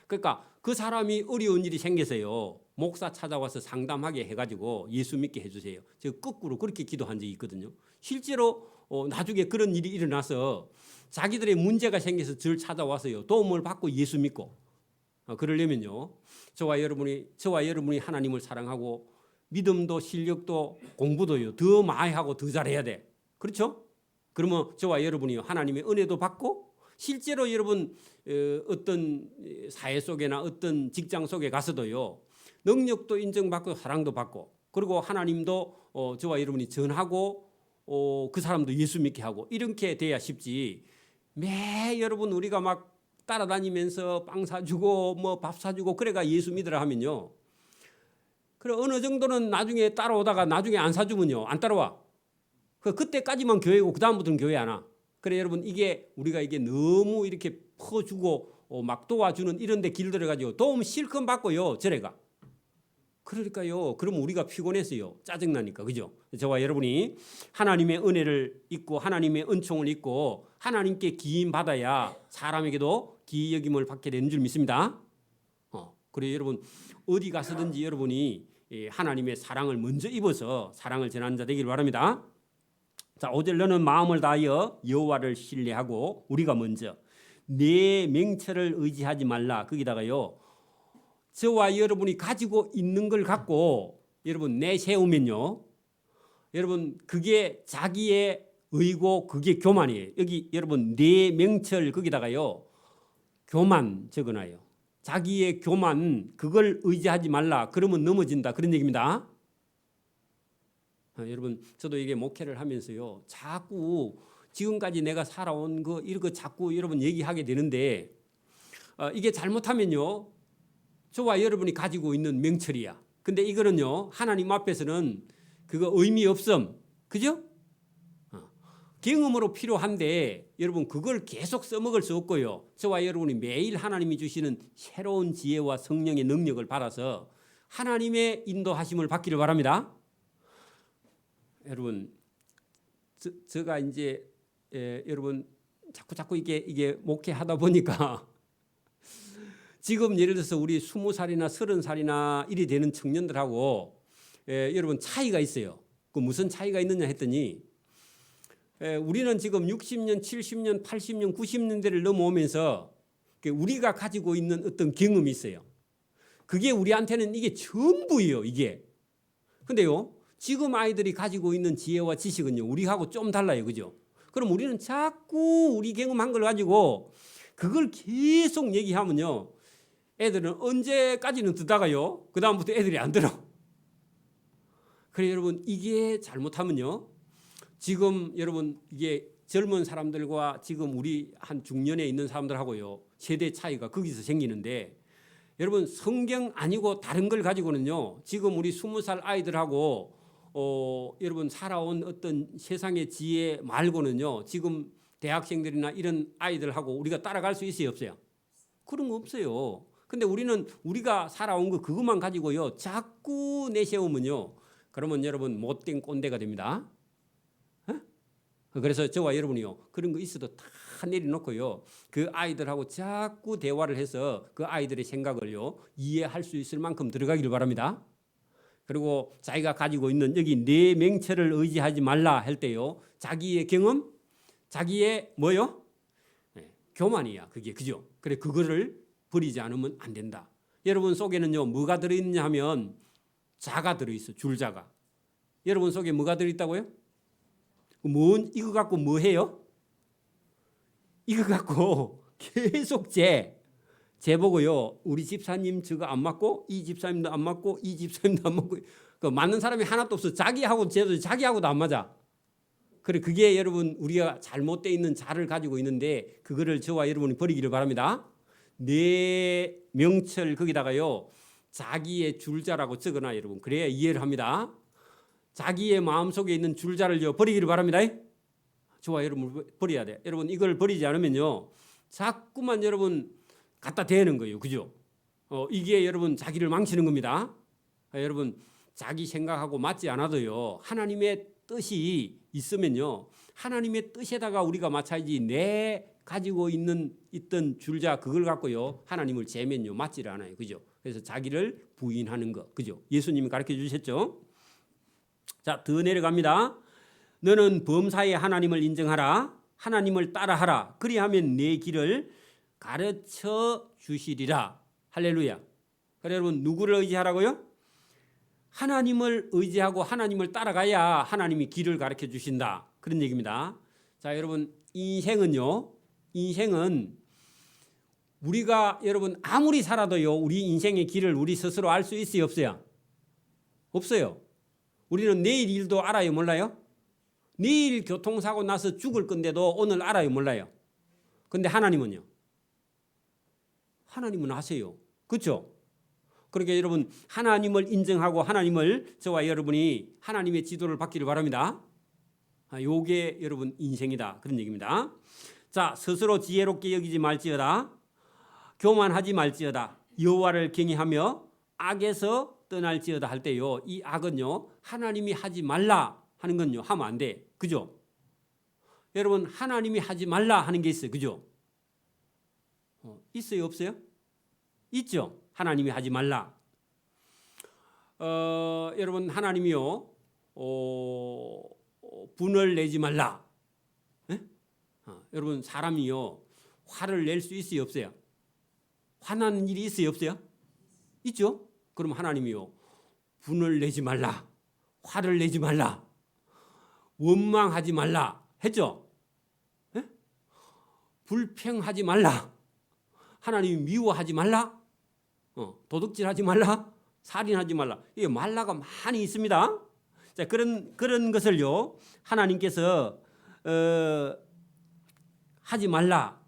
그러니까 그 사람이 어려운 일이 생겨서요 목사 찾아와서 상담하게 해가지고 예수 믿게 해주세요. 제가 거꾸로 그렇게 기도한 적이 있거든요. 실제로 나중에 그런 일이 일어나서 자기들의 문제가 생겨서 저를 찾아와서요 도움을 받고 예수 믿고 그러려면요 저와 여러분이 하나님을 사랑하고 믿음도 실력도 공부도요 더 많이 하고 더 잘해야 돼. 그렇죠? 그러면 저와 여러분이 하나님의 은혜도 받고 실제로 여러분 어떤 사회 속에나 어떤 직장 속에 가서도요 능력도 인정받고 사랑도 받고 그리고 하나님도 저와 여러분이 전하고 그 사람도 예수 믿게 하고 이렇게 돼야 쉽지. 매 여러분 우리가 막 따라다니면서 빵 사주고 뭐 밥 사주고 그래가 예수 믿으라 하면요 그래 어느 정도는 나중에 따라오다가 나중에 안 사주면요 안 따라와. 그때까지만 교회고 그 다음부터는 교회 안 와. 그래 여러분 이게 우리가 이게 너무 이렇게 퍼주고 막 도와주는 이런 데 길들여가지고 도움 실컷 받고요 저래가. 그러니까요 그럼 우리가 피곤해서요 짜증나니까 그죠. 저와 여러분이 하나님의 은혜를 잊고 하나님의 은총을 잊고 하나님께 기임 받아야 사람에게도 기이 여김을 받게 되는 줄 믿습니다. 그래 여러분 어디 가서든지 여러분이 하나님의 사랑을 먼저 입어서 사랑을 전하는 자 되기를 바랍니다. 자 5절 너는 마음을 다하여 여호와를 신뢰하고 우리가 먼저 내 명철을 의지하지 말라. 거기다가요 저와 여러분이 가지고 있는 걸 갖고 여러분 내세우면요 여러분 그게 자기의 의고 그게 교만이에요. 여기 여러분 내 명철 거기다가요 교만 적어놔요. 자기의 교만 그걸 의지하지 말라. 그러면 넘어진다 그런 얘기입니다. 여러분 저도 이게 목회를 하면서요 자꾸 지금까지 내가 살아온 거 이런 거 자꾸 여러분 얘기하게 되는데 이게 잘못하면요 저와 여러분이 가지고 있는 명철이야. 근데 이거는요 하나님 앞에서는 그거 의미 없음. 그죠? 경험으로 필요한데 여러분 그걸 계속 써먹을 수 없고요. 저와 여러분이 매일 하나님이 주시는 새로운 지혜와 성령의 능력을 받아서 하나님의 인도하심을 받기를 바랍니다. 여러분 제가 이제 여러분 자꾸 이게 목회하다 보니까 지금 예를 들어서 우리 20살이나 30살이나 이리 되는 청년들하고 여러분 차이가 있어요. 그 무슨 차이가 있느냐 했더니 우리는 지금 60년, 70년, 80년, 90년대를 넘어오면서 우리가 가지고 있는 어떤 경험이 있어요. 그게 우리한테는 이게 전부예요. 이게. 근데요. 지금 아이들이 가지고 있는 지혜와 지식은요. 우리하고 좀 달라요. 그죠? 그럼 우리는 자꾸 우리 경험한 걸 가지고 그걸 계속 얘기하면요. 애들은 언제까지는 듣다가요. 그 다음부터 애들이 안 들어. 그래 여러분 이게 잘못하면요. 지금 여러분 이게 젊은 사람들과 지금 우리 한 중년에 있는 사람들하고요. 세대 차이가 거기서 생기는데 여러분 성경 아니고 다른 걸 가지고는요. 지금 우리 20살 아이들하고 여러분 살아온 어떤 세상의 지혜 말고는요. 지금 대학생들이나 이런 아이들하고 우리가 따라갈 수 있어요, 없어요? 그런 거 없어요. 근데 우리는 우리가 살아온 거 그것만 가지고요. 자꾸 내세우면요. 그러면 여러분 못된 꼰대가 됩니다. 그래서 저와 여러분이요. 그런 거 있어도 다 내려놓고요. 그 아이들하고 자꾸 대화를 해서 그 아이들의 생각을요. 이해할 수 있을 만큼 들어가기를 바랍니다. 그리고 자기가 가지고 있는 여기 내 명철을 의지하지 말라 할 때요. 자기의 경험, 자기의 뭐요? 교만이야. 그게 그죠? 그래 그거를 버리지 않으면 안 된다. 여러분 속에는요. 뭐가 들어있느냐 하면 자가 들어있어. 줄자가. 여러분 속에 뭐가 들어있다고요? 이거 갖고 뭐 해요? 이거 갖고 계속 보고요. 우리 집사님 저거 안 맞고 이 집사님도 안 맞고 이 집사님도 안 맞고 그 맞는 사람이 하나도 없어. 자기하고도 안 맞아. 그래 그게 여러분 우리가 잘못되어 있는 자를 가지고 있는데 그거를 저와 여러분이 버리기를 바랍니다. 내 명철 거기다가요. 자기의 줄자라고 적어놔 여러분. 그래야 이해를 합니다. 자기의 마음속에 있는 줄자를 버리기를 바랍니다. 저와 여러분 버려야 돼. 여러분 이걸 버리지 않으면요. 자꾸만 여러분 갖다 대는 거예요. 그죠? 이게 여러분 자기를 망치는 겁니다. 여러분 자기 생각하고 맞지 않아도요. 하나님의 뜻이 있으면요. 하나님의 뜻에다가 우리가 맞춰야지 내 가지고 있던 줄자 그걸 갖고요. 하나님을 재면요. 맞지를 않아요. 그죠? 그래서 자기를 부인하는 거. 그죠? 예수님이 가르쳐 주셨죠? 자, 더 내려갑니다. 너는 범사에 하나님을 인정하라. 하나님을 따라하라. 그리하면 내 길을 가르쳐 주시리라. 할렐루야. 그래 여러분 누구를 의지하라고요? 하나님을 의지하고 하나님을 따라가야 하나님이 길을 가르쳐 주신다. 그런 얘기입니다. 자, 여러분 인생은 우리가 여러분 아무리 살아도요. 우리 인생의 길을 우리 스스로 알 수 있어요, 없어요? 없어요. 우리는 내일 일도 알아요, 몰라요? 내일 교통사고 나서 죽을 건데도 오늘 알아요, 몰라요? 근데 하나님은요? 하나님은 아세요. 그렇죠? 그러니까 여러분 하나님을 인정하고 하나님을 저와 여러분이 하나님의 지도를 받기를 바랍니다. 요게 여러분 인생이다. 그런 얘기입니다. 자, 스스로 지혜롭게 여기지 말지어다. 교만하지 말지어다. 여호와를 경외하며 악에서 떠날지어다 할 때요. 이 악은요. 하나님이 하지 말라 하는 건요. 하면 안 돼. 그죠? 여러분 하나님이 하지 말라 하는 게 있어요. 그죠? 있어요, 없어요? 있죠. 하나님이 하지 말라. 여러분 하나님이요. 분을 내지 말라. 여러분 사람이요. 화를 낼 수 있어요, 없어요? 화나는 일이 있어요, 없어요? 있죠. 그럼 하나님이요. 분을 내지 말라. 화를 내지 말라. 원망하지 말라. 했죠? 불평하지 말라. 하나님이 미워하지 말라. 도둑질하지 말라. 살인하지 말라. 이게 말라가 많이 있습니다. 자, 그런 것을요. 하나님께서 하지 말라.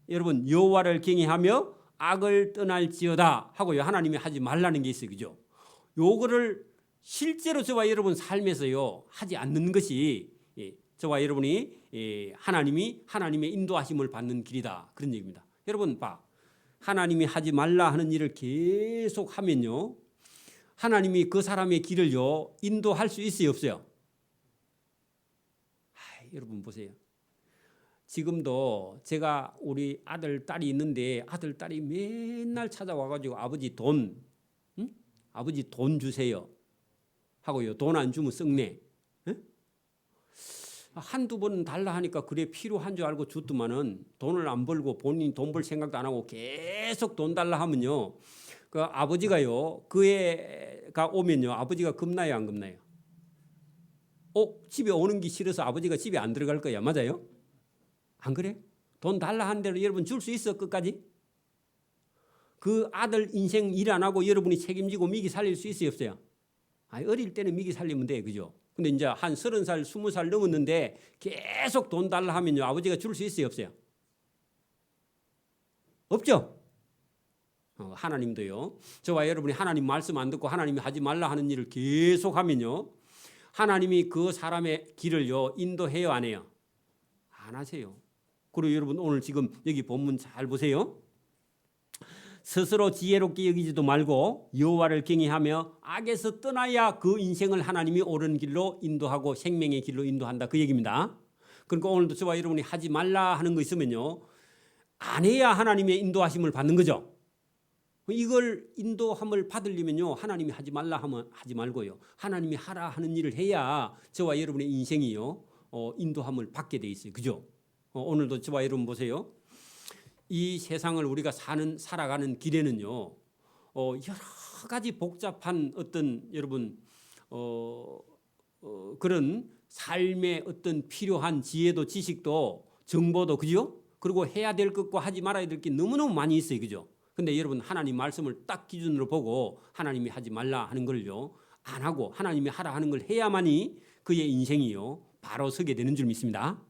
여러분 여호와를 경외하며 악을 떠날지어다 하고요. 하나님이 하지 말라는 게 있어요. 그죠? 요거를 실제로 저와 여러분 삶에서요. 하지 않는 것이 저와 여러분이 하나님의 인도하심을 받는 길이다. 그런 얘기입니다. 여러분 봐. 하나님이 하지 말라 하는 일을 계속 하면요. 하나님이 그 사람의 길을요. 인도할 수 있어요, 없어요? 여러분 보세요. 지금도 제가 우리 아들, 딸이 있는데 아들, 딸이 맨날 찾아와가지고 아버지 돈 주세요 하고요. 돈 안 주면 썩네. 한두 번 달라 하니까 그래 필요한 줄 알고 줬더만은 돈을 안 벌고 본인 돈 벌 생각도 안 하고 계속 돈 달라 하면요. 그 아버지가요. 그 애가 오면요. 아버지가 겁나요, 안 겁나요? 집에 오는 게 싫어서 아버지가 집에 안 들어갈 거야. 맞아요? 안 그래? 돈 달라 한 대로 여러분 줄 수 있어 끝까지? 그 아들 인생 일 안 하고 여러분이 책임지고 미기 살릴 수 있어요, 없어요? 어릴 때는 미기 살리면 돼, 그죠? 근데 이제 한 30살, 20살 넘었는데 계속 돈 달라 하면요, 아버지가 줄 수 있어요, 없어요? 없죠? 하나님도요. 저와 여러분이 하나님 말씀 안 듣고 하나님이 하지 말라 하는 일을 계속 하면요, 하나님이 그 사람의 길을요 인도해요, 안 해요? 안 하세요. 그리고 여러분 오늘 지금 여기 본문 잘 보세요. 스스로 지혜롭게 여기지도 말고 여호와를 경외하며 악에서 떠나야 그 인생을 하나님이 옳은 길로 인도하고 생명의 길로 인도한다, 그 얘기입니다. 그러니까 오늘도 저와 여러분이 하지 말라 하는 거 있으면요, 안 해야 하나님의 인도하심을 받는 거죠. 이걸 인도함을 받으려면요, 하나님이 하지 말라 하면 하지 말고요, 하나님이 하라 하는 일을 해야 저와 여러분의 인생이요 인도함을 받게 돼 있어요, 그죠? 오늘도 저와 여러분 보세요. 이 세상을 우리가 살아가는 길에는요, 여러 가지 복잡한 어떤 여러분 그런 삶의 어떤 필요한 지혜도 지식도 정보도, 그죠? 그리고 해야 될 것과 하지 말아야 될 게 너무너무 많이 있어요, 그죠? 근데 여러분 하나님 말씀을 딱 기준으로 보고 하나님이 하지 말라 하는 걸요 안 하고 하나님이 하라 하는 걸 해야만이 그의 인생이요 바로 서게 되는 줄 믿습니다.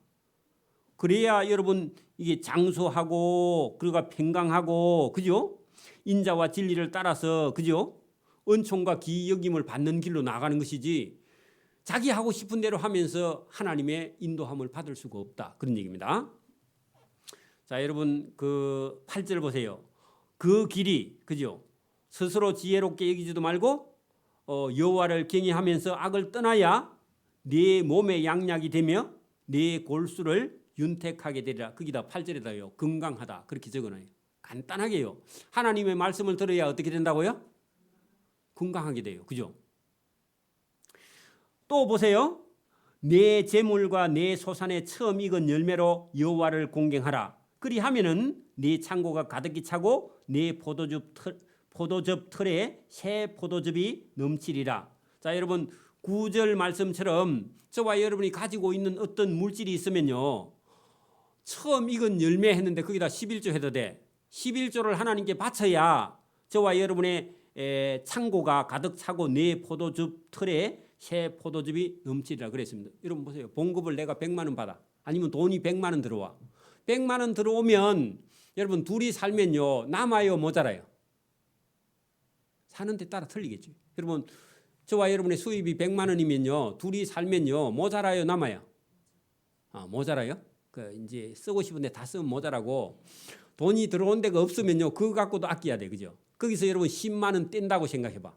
그래야 여러분 이게 장수하고 그리고 평강하고, 그죠? 인자와 진리를 따라서, 그죠? 은총과 기이 여김을 받는 길로 나가는 것이지, 자기 하고 싶은 대로 하면서 하나님의 인도함을 받을 수가 없다, 그런 얘기입니다. 자, 여러분 그 8절 보세요. 그 길이, 그죠? 스스로 지혜롭게 여기지도 말고 여호와를 경외하면서 악을 떠나야 네 몸의 양약이 되며 네 골수를 윤택하게 되리라. 거기다 8절에다요 건강하다 그렇게 적어놔요. 간단하게요. 하나님의 말씀을 들어야 어떻게 된다고요? 건강하게 돼요, 그죠? 또 보세요. 내 재물과 내 소산의 처음 익은 열매로 여호와를 공경하라. 그리하면은 네 창고가 가득히 차고 네 포도즙 털에 새 포도즙이 넘치리라. 자, 여러분 9절 말씀처럼 저와 여러분이 가지고 있는 어떤 물질이 있으면요, 처음 익은 열매 했는데 거기다 11조 해도 돼. 11조를 하나님께 바쳐야 저와 여러분의 창고가 가득 차고 네 포도즙 털에 새 포도즙이 넘치리라 그랬습니다. 여러분 보세요. 봉급을 내가 100만 원 받아. 아니면 돈이 100만 원 들어와. 100만 원 들어오면 여러분 둘이 살면요 남아요, 모자라요? 사는 데 따라 틀리겠죠. 여러분 저와 여러분의 수입이 100만 원이면요 둘이 살면요 모자라요, 남아요? 모자라요? 그 이제 쓰고 싶은데 다 쓰면 모자라고, 돈이 들어온 데가 없으면요 그거 갖고도 아껴야 돼, 그죠? 거기서 여러분 10만 원 뗀다고 생각해봐.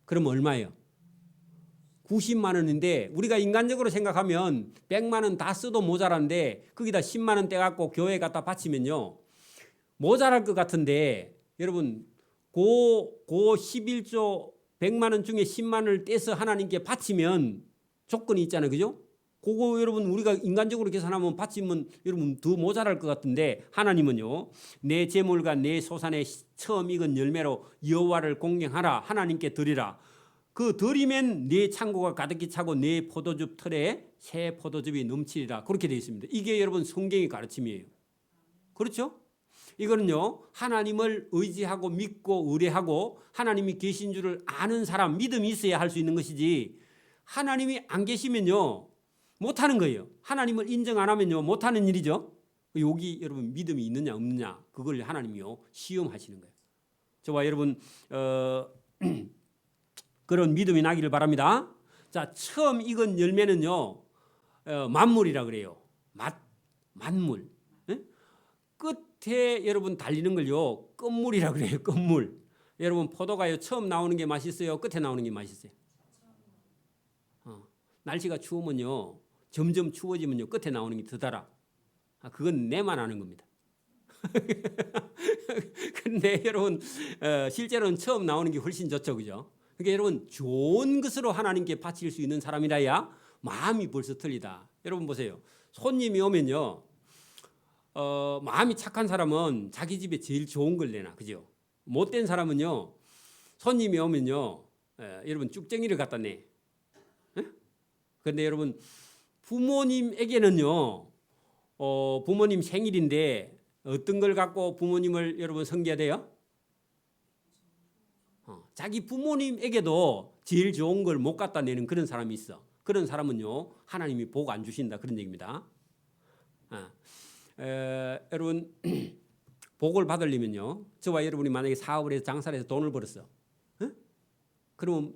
그럼 얼마예요? 90만 원인데 우리가 인간적으로 생각하면 100만 원 다 써도 모자란데 거기다 10만 원 떼갖고 교회 갖다 바치면요 모자랄 것 같은데, 여러분 고 11조 100만 원 중에 10만 원을 떼서 하나님께 바치면 조건이 있잖아요, 그죠? 그거 여러분 우리가 인간적으로 계산하면 바치면 여러분 더 모자랄 것 같은데, 하나님은요 내 재물과 내 소산의 처음 익은 열매로 여호와를 공경하라, 하나님께 드리라. 그 드리면 네 창고가 가득히 차고 네 포도즙 털에 새 포도즙이 넘치리라, 그렇게 되어 있습니다. 이게 여러분 성경의 가르침이에요. 그렇죠? 이거는요 하나님을 의지하고 믿고 의뢰하고 하나님이 계신 줄을 아는 사람, 믿음이 있어야 할 수 있는 것이지, 하나님이 안 계시면요 못하는 거예요. 하나님을 인정 안 하면요 못하는 일이죠. 여기 여러분 믿음이 있느냐 없느냐 그걸 하나님이요 시험하시는 거예요. 저와 여러분 그런 믿음이 나기를 바랍니다. 자, 처음 익은 열매는요 만물이라 그래요. 만물. 끝에 여러분 달리는 걸요 끝물이라 그래요. 끝물. 여러분 포도가요 처음 나오는 게 맛있어요, 끝에 나오는 게 맛있어요? 날씨가 추우면요 점점 추워지면요 끝에 나오는 게 더 달아. 그건 내만 아는 겁니다. 근데 여러분 실제로는 처음 나오는 게 훨씬 좋죠, 그죠? 그러니까 여러분 좋은 것으로 하나님께 바칠 수 있는 사람이라야 마음이 벌써 틀리다. 여러분 보세요. 손님이 오면요 마음이 착한 사람은 자기 집에 제일 좋은 걸 내놔, 그죠? 못된 사람은요 손님이 오면요 여러분 쭉쟁이를 갖다 내. 그런데 여러분 부모님에게는요 부모님 생일인데 어떤 걸 갖고 부모님을 여러분 섬겨야 돼요? 자기 부모님에게도 제일 좋은 걸 못 갖다 내는 그런 사람이 있어. 그런 사람은요 하나님이 복 안 주신다 그런 얘기입니다. 여러분 복을 받으려면요 저와 여러분이 만약에 사업을 해서 장사를 해서 돈을 벌었어. 그럼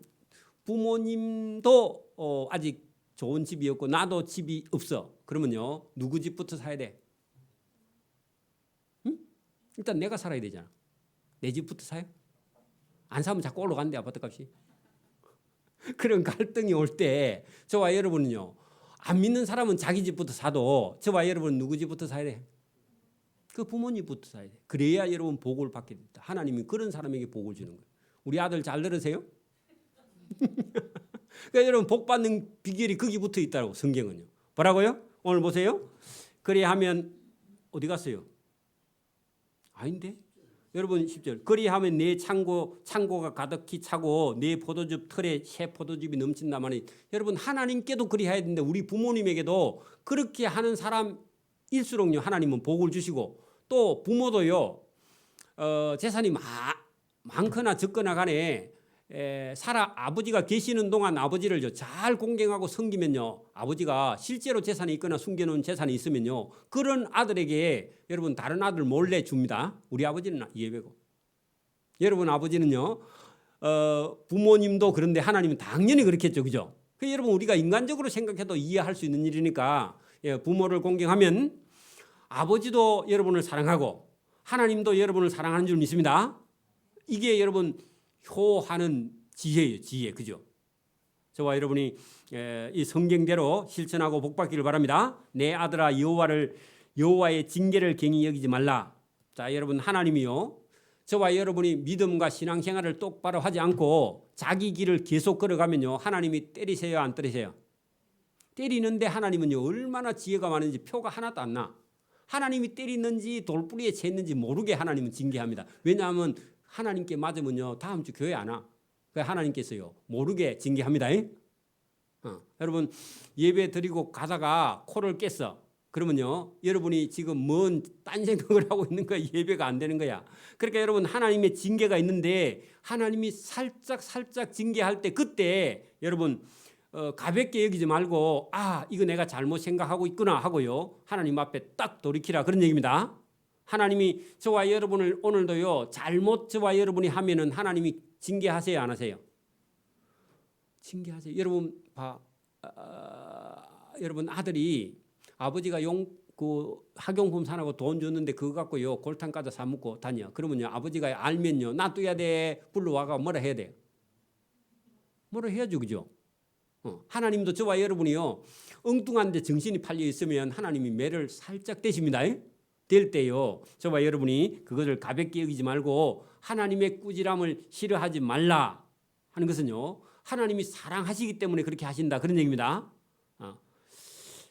부모님도 아직 좋은 집이 없고 나도 집이 없어. 그러면요 누구 집부터 사야 돼? 응? 일단 내가 살아야 되잖아. 내 집부터 사요? 안 사면 자꾸 올라간대 아파트 값이. 그런 갈등이 올 때 저와 여러분은요 안 믿는 사람은 자기 집부터 사도 저와 여러분은 누구 집부터 사야 돼? 그 부모님부터 사야 돼. 그래야 여러분 복을 받게 된다. 하나님이 그런 사람에게 복을 주는 거예요. 우리 아들 잘 들으세요? 그러니까 여러분 복 받는 비결이 거기 붙어 있다고 성경은요. 뭐라고요? 오늘 보세요. 그리하면 어디 갔어요? 아닌데? 여러분 10절. 그리하면 내 창고가 가득히 차고 내 포도즙 털에 새 포도즙이 넘친다마니 여러분 하나님께도 그리해야 되는데 우리 부모님에게도 그렇게 하는 사람일수록요 하나님은 복을 주시고 또 부모도요 재산이 많거나 적거나 간에 아버지가 계시는 동안 아버지를 잘 공경하고 섬기면요 아버지가 실제로 재산이 있거나 숨겨놓은 재산이 있으면요 그런 아들에게 여러분 다른 아들 몰래 줍니다. 우리 아버지는 예외고 여러분 아버지는요 부모님도 그런데 하나님은 당연히 그렇겠죠, 그죠? 여러분 우리가 인간적으로 생각해도 이해할 수 있는 일이니까 부모를 공경하면 아버지도 여러분을 사랑하고 하나님도 여러분을 사랑하는 줄 믿습니다. 이게 여러분 효하는 지혜예요, 지혜, 그죠? 저와 여러분이 이 성경대로 실천하고 복받기를 바랍니다. 내 아들아 여호와의 징계를 경히 여기지 말라. 자, 여러분 하나님이요 저와 여러분이 믿음과 신앙생활을 똑바로 하지 않고 자기 길을 계속 걸어가면요 하나님이 때리세요, 안 때리세요? 때리는데 하나님은요 얼마나 지혜가 많은지 표가 하나도 안 나. 하나님이 때리는지 돌뿌리에 챘는지 모르게 하나님은 징계합니다. 왜냐하면 하나님께 맞으면요 다음 주 교회 안 와. 그래서 하나님께서요 모르게 징계합니다. 여러분 예배 드리고 가다가 코를 깼어. 그러면요 여러분이 지금 뭔 딴 생각을 하고 있는 거야. 예배가 안 되는 거야. 그러니까 여러분 하나님의 징계가 있는데 하나님이 살짝 징계할 때 그때 여러분 가볍게 여기지 말고 이거 내가 잘못 생각하고 있구나 하고요 하나님 앞에 딱 돌이키라 그런 얘기입니다. 하나님이 저와 여러분을 오늘도요 잘못 저와 여러분이 하면은 하나님이 징계하세요, 안 하세요? 징계하세요. 여러분 여러분 아들이 아버지가 학용품 사라고 돈 줬는데 그거 갖고요 골탕 까서 사 먹고 다녀. 그러면요 아버지가 알면요 놔둬야 돼. 불러와가 뭐라 해야 돼요? 뭐라 해야죠, 그죠? 하나님도 저와 여러분이요 엉뚱한데 정신이 팔려 있으면 하나님이 매를 살짝 대십니다. 될 때요 저와 여러분이 그것을 가볍게 여기지 말고 하나님의 꾸지람을 싫어하지 말라 하는 것은요 하나님이 사랑하시기 때문에 그렇게 하신다 그런 얘기입니다.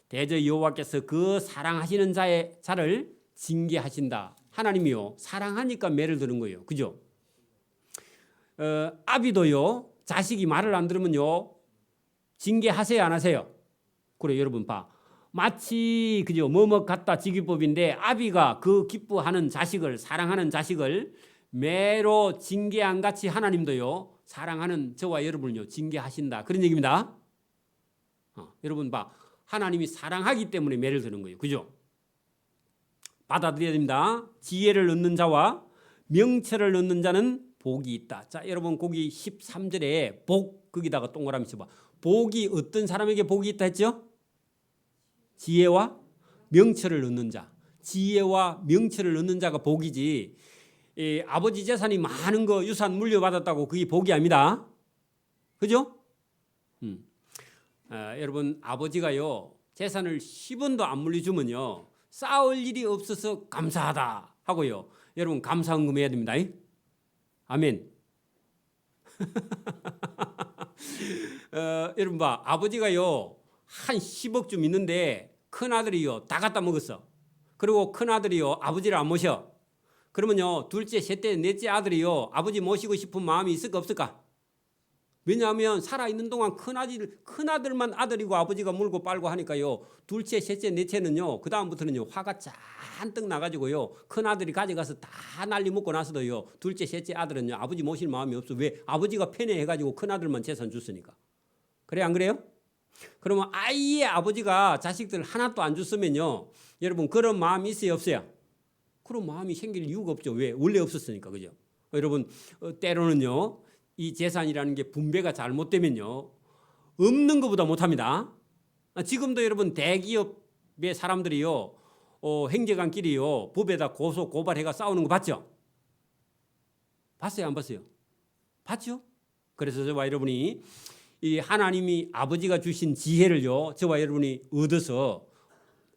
대저 여호와께서 그 사랑하시는 자를 징계하신다. 하나님이요 사랑하니까 매를 드는 거예요, 그죠? 아비도요 자식이 말을 안 들으면요 징계하세요, 안 하세요? 그래 여러분 마치 그죠 뭐뭐 같다 지기법인데 아비가 그 기뻐하는 자식을 사랑하는 자식을 매로 징계한 같이 하나님도요 사랑하는 저와 여러분을요 징계하신다 그런 얘기입니다. 여러분 하나님이 사랑하기 때문에 매를 드는 거예요, 그죠? 받아들여야 됩니다. 지혜를 얻는 자와 명철을 얻는 자는 복이 있다. 자 여러분 거기 13절에 복 거기다가 동그라미 쳐봐. 복이 어떤 사람에게 복이 있다 했죠? 지혜와 명철을 얻는 자. 지혜와 명철을 얻는 자가 복이지 아버지 재산이 많은 거 유산 물려받았다고 그게 복이 아닙니다. 그죠? 여러분 아버지가요 재산을 10원도 안 물려주면요 싸울 일이 없어서 감사하다 하고요 여러분 감사헌금 해야 됩니다. 아멘. 여러분 아버지가요 한 10억쯤 있는데 큰아들이요 다 갖다 먹었어. 그리고 큰아들이요 아버지를 안 모셔. 그러면요 둘째, 셋째, 넷째 아들이요 아버지 모시고 싶은 마음이 있을까 없을까? 왜냐하면 살아있는 동안 큰아들만 아들이고 아버지가 물고 빨고 하니까요. 둘째, 셋째, 넷째는요. 그 다음부터는요. 화가 잔뜩 나가지고요. 큰아들이 가져가서 다 난리 먹고 나서도요. 둘째, 셋째 아들은요. 아버지 모실 마음이 없어. 왜? 아버지가 편애해가지고 큰아들만 재산 줬으니까. 그래 안 그래요? 그러면 아예 아버지가 자식들 하나도 안 줬으면요. 여러분 그런 마음이 있어요 없어요? 그런 마음이 생길 이유가 없죠. 왜? 원래 없었으니까. 그죠? 여러분 때로는요. 이 재산이라는 게 분배가 잘못되면요. 없는 것보다 못합니다. 지금도 여러분 대기업의 사람들이요. 행정관끼리요. 법에다 고소 고발해가 싸우는 거 봤죠? 봤어요 안 봤어요? 봤죠? 그래서 저와 여러분이 이 하나님이 아버지가 주신 지혜를요. 저와 여러분이 얻어서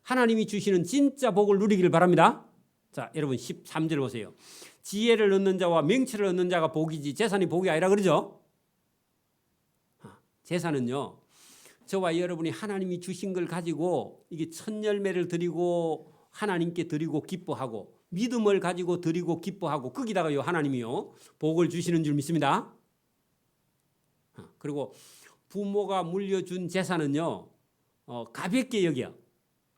하나님이 주시는 진짜 복을 누리기를 바랍니다. 자, 여러분 13절 보세요. 지혜를 얻는 자와 명철을 얻는 자가 복이지 재산이 복이 아니라 그러죠. 재산은요. 저와 여러분이 하나님이 주신 걸 가지고 이게 첫 열매를 드리고 하나님께 드리고 기뻐하고 믿음을 가지고 드리고 기뻐하고 거기다가요 하나님이요 복을 주시는 줄 믿습니다. 그리고 부모가 물려준 재산은요 가볍게 여겨.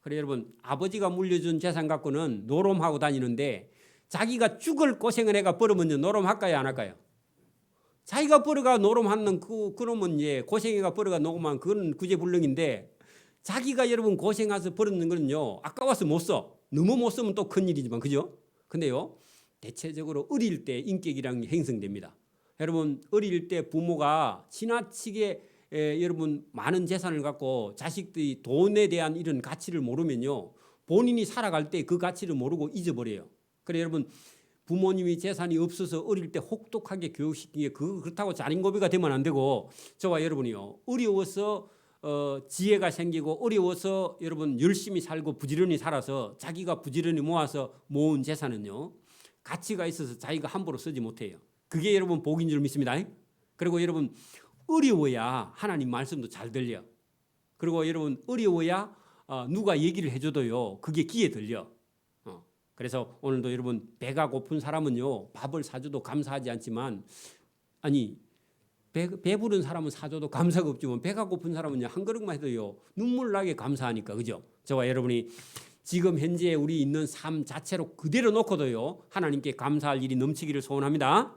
그래 여러분 아버지가 물려준 재산 갖고는 노름하고 다니는데 자기가 죽을 고생을 해가 벌으면요 노름할까요 안 할까요? 자기가 벌어가 노름하는 그러면 예 고생해가 벌어가 노름하면 그건 구제불능인데 자기가 여러분 고생해서 벌었는 거는요 아까워서 못 써. 너무 못 쓰면 또 큰일이지만 그죠? 근데요 대체적으로 어릴 때 인격이라는 게 형성됩니다. 여러분 어릴 때 부모가 지나치게 여러분 많은 재산을 갖고 자식들이 돈에 대한 이런 가치를 모르면요 본인이 살아갈 때 그 가치를 모르고 잊어버려요. 그래 여러분 부모님이 재산이 없어서 어릴 때 혹독하게 교육시킨 게 그렇다고 자린고비가 되면 안 되고 저와 여러분이요 어려워서 지혜가 생기고 어려워서 여러분 열심히 살고 부지런히 살아서 자기가 부지런히 모아서 모은 재산은요 가치가 있어서 자기가 함부로 쓰지 못해요. 그게 여러분 복인 줄 믿습니다. 그리고 여러분 어려워야 하나님 말씀도 잘 들려. 그리고 여러분 어려워야 누가 얘기를 해줘도요 그게 귀에 들려. 그래서 오늘도 여러분 배가 고픈 사람은요 밥을 사줘도 감사하지 않지만 아니 배부른 사람은 사줘도 감사가 없지만 배가 고픈 사람은요 한 그릇만 해도요 눈물 나게 감사하니까 그죠? 저와 여러분이 지금 현재 우리 있는 삶 자체로 그대로 놓고도요 하나님께 감사할 일이 넘치기를 소원합니다.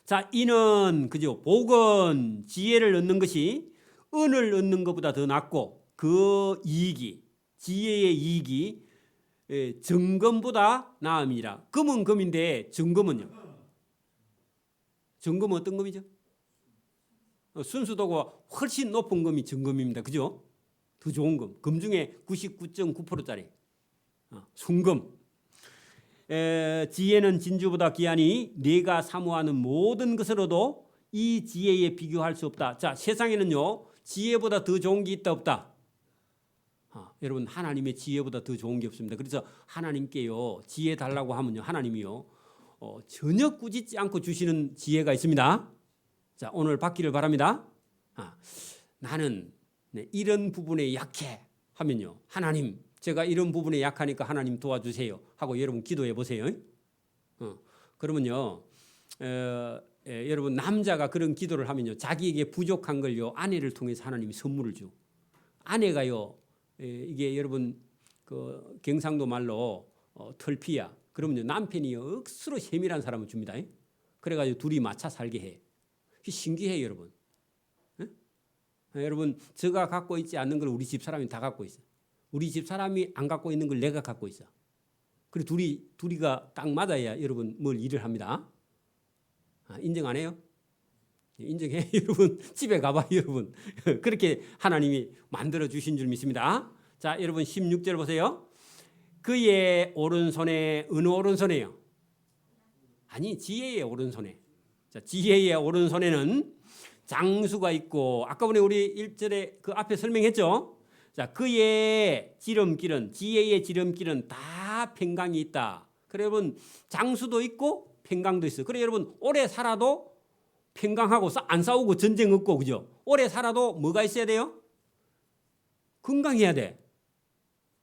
자, 이는 그죠? 복은 지혜를 얻는 것이 은을 얻는 것보다 더 낫고 그 이익이 지혜의 이익이 정금보다 나음이라. 금은 금인데 정금은요? 정금은 어떤 금이죠? 순수도가 훨씬 높은 금이 정금입니다. 그죠? 더 좋은 금. 금 중에 99.9%짜리 순금. 지혜는 진주보다 귀하니 네가 사모하는 모든 것으로도 이 지혜에 비교할 수 없다. 자, 세상에는요 지혜보다 더 좋은 게 있다 없다? 여러분 하나님의 지혜보다 더 좋은 게 없습니다. 그래서 하나님께요 지혜 달라고 하면요 하나님이요 전혀 꾸짖지 않고 주시는 지혜가 있습니다. 자, 오늘 받기를 바랍니다. 나는 이런 부분에 약해 하면요 하나님 제가 이런 부분에 약하니까 하나님 도와주세요 하고 여러분 기도해 보세요. 그러면요 여러분 남자가 그런 기도를 하면요 자기에게 부족한 걸요 아내를 통해서 하나님이 선물을 줘. 아내가요 이게 여러분 그 경상도 말로 털피야. 그러면요 남편이 억수로 세밀한 사람을 줍니다. 그래가지고 둘이 맞춰 살게 해. 신기해요 여러분. 여러분 제가 갖고 있지 않는 걸 우리 집 사람이 다 갖고 있어. 우리 집 사람이 안 갖고 있는 걸 내가 갖고 있어. 그리고 둘이가 딱 맞아야 여러분 뭘 일을 합니다. 인정 안 해요? 인정해 여러분. 집에 가봐 여러분. 그렇게 하나님이 만들어 주신 줄 믿습니다. 자, 여러분 16절 보세요. 그의 오른손에 어느 오른손에요? 아니 지혜의 오른손에. 자, 지혜의 오른손에는 장수가 있고 아까 전에 우리 1절에 그 앞에 설명했죠. 자, 그의 지름길은 지혜의 지름길은 다 평강이 있다. 그래 여러분 장수도 있고 평강도 있어. 그래 여러분 오래 살아도 평강하고 안 싸우고 전쟁 없고 그죠? 오래 살아도 뭐가 있어야 돼요? 건강해야 돼.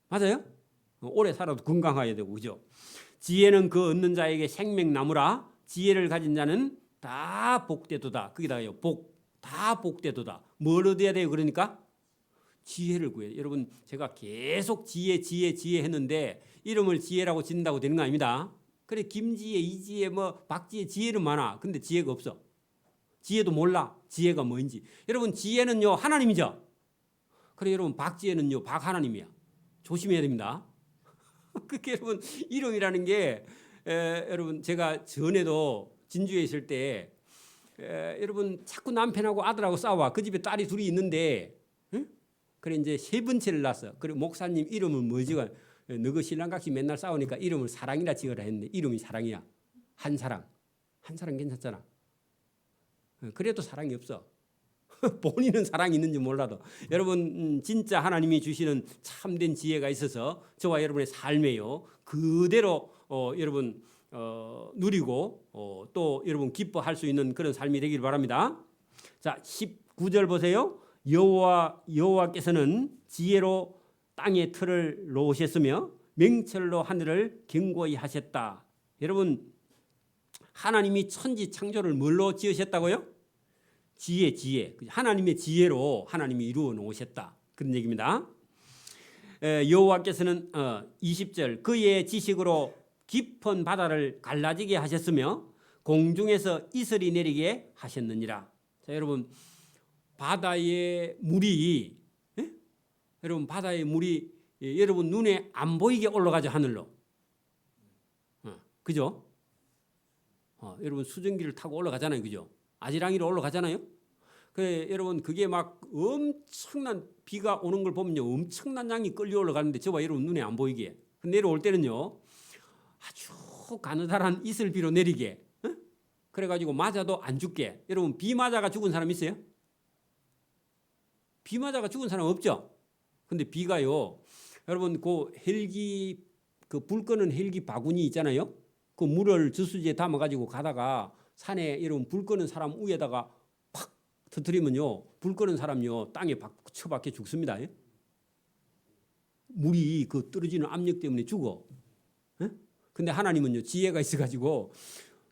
맞아요? 오래 살아도 건강해야 되고 그죠? 지혜는 그 얻는 자에게 생명나무라. 지혜를 가진 자는 다 복되도다. 거기다가요. 다 복되도다. 뭘 얻어야 돼요? 그러니까 지혜를 구해요. 여러분 제가 계속 지혜 했는데 이름을 지혜라고 짓는다고 되는 거 아닙니다. 그래 김지혜, 이지혜, 뭐 박지혜 지혜는 많아. 근데 지혜가 없어. 지혜도 몰라. 지혜가 뭔지. 여러분 지혜는요 하나님이죠. 그래 여러분 박지혜는요 박하나님이야. 조심해야 됩니다. 그게 여러분 이름이라는 게 여러분 제가 전에도 진주에 있을 때 여러분 자꾸 남편하고 아들하고 싸워. 그 집에 딸이 둘이 있는데 응? 그래 이제 세 번째를 낳았어. 그래 목사님 이름은 뭐지? 너그 신랑같이 맨날 싸우니까 이름을 사랑이라 지어라 했는데 이름이 사랑이야. 한사랑 괜찮잖아. 그래도 사랑이 없어. 본인은 사랑이 있는지 몰라도 여러분 진짜 하나님이 주시는 참된 지혜가 있어서 저와 여러분의 삶에요 그대로 여러분 누리고 또 여러분 기뻐할 수 있는 그런 삶이 되길 바랍니다. 자 19절 보세요. 여호와께서는 지혜로 땅의 틀을 놓으셨으며 명철로 하늘을 견고히 하셨다. 여러분 하나님이 천지 창조를 뭘로 지으셨다고요? 지혜. 하나님의 지혜로 하나님이 이루어 놓으셨다. 그런 얘기입니다. 여호와께서는 20절 그의 지식으로 깊은 바다를 갈라지게 하셨으며 공중에서 이슬이 내리게 하셨느니라. 자, 여러분 바다의 물이 여러분 바다의 물이 여러분 눈에 안 보이게 올라가죠. 하늘로. 그죠? 여러분 수증기를 타고 올라가잖아요. 그죠? 아지랑이로 올라가잖아요. 그래 여러분 그게 막 엄청난 비가 오는 걸 보면요 엄청난 양이 끌려 올라가는데 저와 여러분 눈에 안 보이게 내려올 때는요 아주 가느다란 이슬비로 내리게 그래가지고 맞아도 안 죽게. 여러분 비 맞아가 죽은 사람 있어요? 비 맞아가 죽은 사람 없죠? 근데 비가요 여러분 그 헬기 그 불 끄는 헬기 바구니 있잖아요. 그 물을 저수지에 담아가지고 가다가 산에 여러분 불 끄는 사람 위에다가 팍 터뜨리면요 불 끄는 사람요 땅에 처박혀 죽습니다. 물이 그 떨어지는 압력 때문에 죽어. 근데 하나님은요 지혜가 있어가지고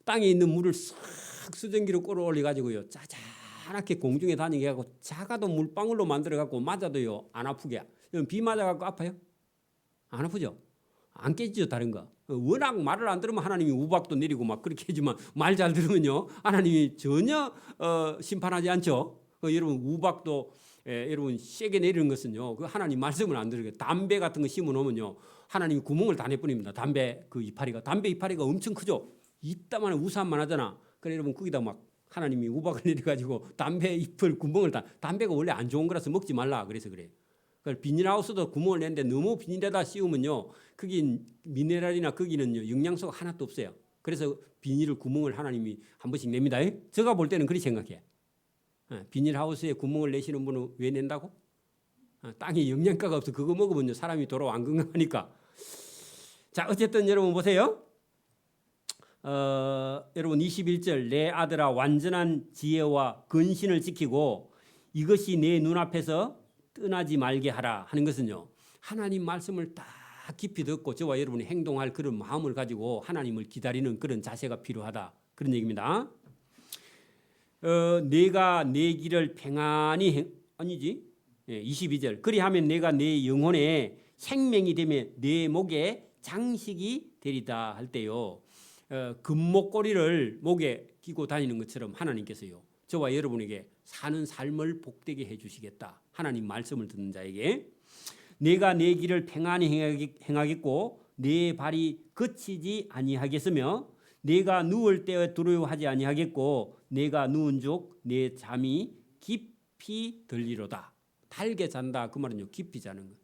땅에 있는 물을 싹 수증기로 끌어올려 가지고요 짜잘하게 공중에 다니게 하고 작아도 물방울로 만들어 갖고 맞아도요 안 아프게. 비 맞아 갖고 아파요? 안 아프죠? 안 깨지죠 다른 거. 워낙 말을 안 들으면 하나님이 우박도 내리고 막 그렇게 하지만 말 잘 들으면요 하나님이 전혀 심판하지 않죠. 여러분 우박도 여러분 세게 내리는 것은요 그 하나님 말씀을 안 들으게 담배 같은 거 심어 놓으면요 하나님이 구멍을 다 내버립니다. 담배 이파리가 엄청 크죠. 이따만 우산만 하잖아. 그래 여러분 거기다 막 하나님이 우박을 내려가지고 담배 잎을 구멍을 담배가 원래 안 좋은 거라서 먹지 말라 그래서 그래. 비닐하우스도 구멍을 냈는데 너무 비닐에다 씌우면요 거기 미네랄이나 거기는요 영양소가 하나도 없어요. 그래서 비닐을 구멍을 하나님이 한 번씩 냅니다. 제가 볼 때는 그렇게 생각해. 비닐하우스에 구멍을 내시는 분은 왜 낸다고? 땅에 영양가가 없어. 그거 먹으면요 사람이 돌아 안 건강하니까. 자 어쨌든 여러분 보세요. 여러분 21절 내 아들아 완전한 지혜와 근신을 지키고 이것이 내 눈앞에서 떠나지 말게 하라 하는 것은요 하나님 말씀을 딱 깊이 듣고 저와 여러분이 행동할 그런 마음을 가지고 하나님을 기다리는 그런 자세가 필요하다 그런 얘기입니다. 내가 내 길을 평안히 아니지 22절 그리하면 내가 내 영혼에 생명이 되며 내 목에 장식이 되리다 할 때요 금목걸이를 목에 끼고 다니는 것처럼 하나님께서요 저와 여러분에게 사는 삶을 복되게 해주시겠다. 하나님 말씀을 듣는 자에게 내가 내 길을 평안히 행하겠고 내 발이 거치지 아니하겠으며 내가 누울 때에 두려워하지 아니하겠고 내가 누운즉 내 잠이 깊이 들리로다. 달게 잔다 그 말은요 깊이 자는 거.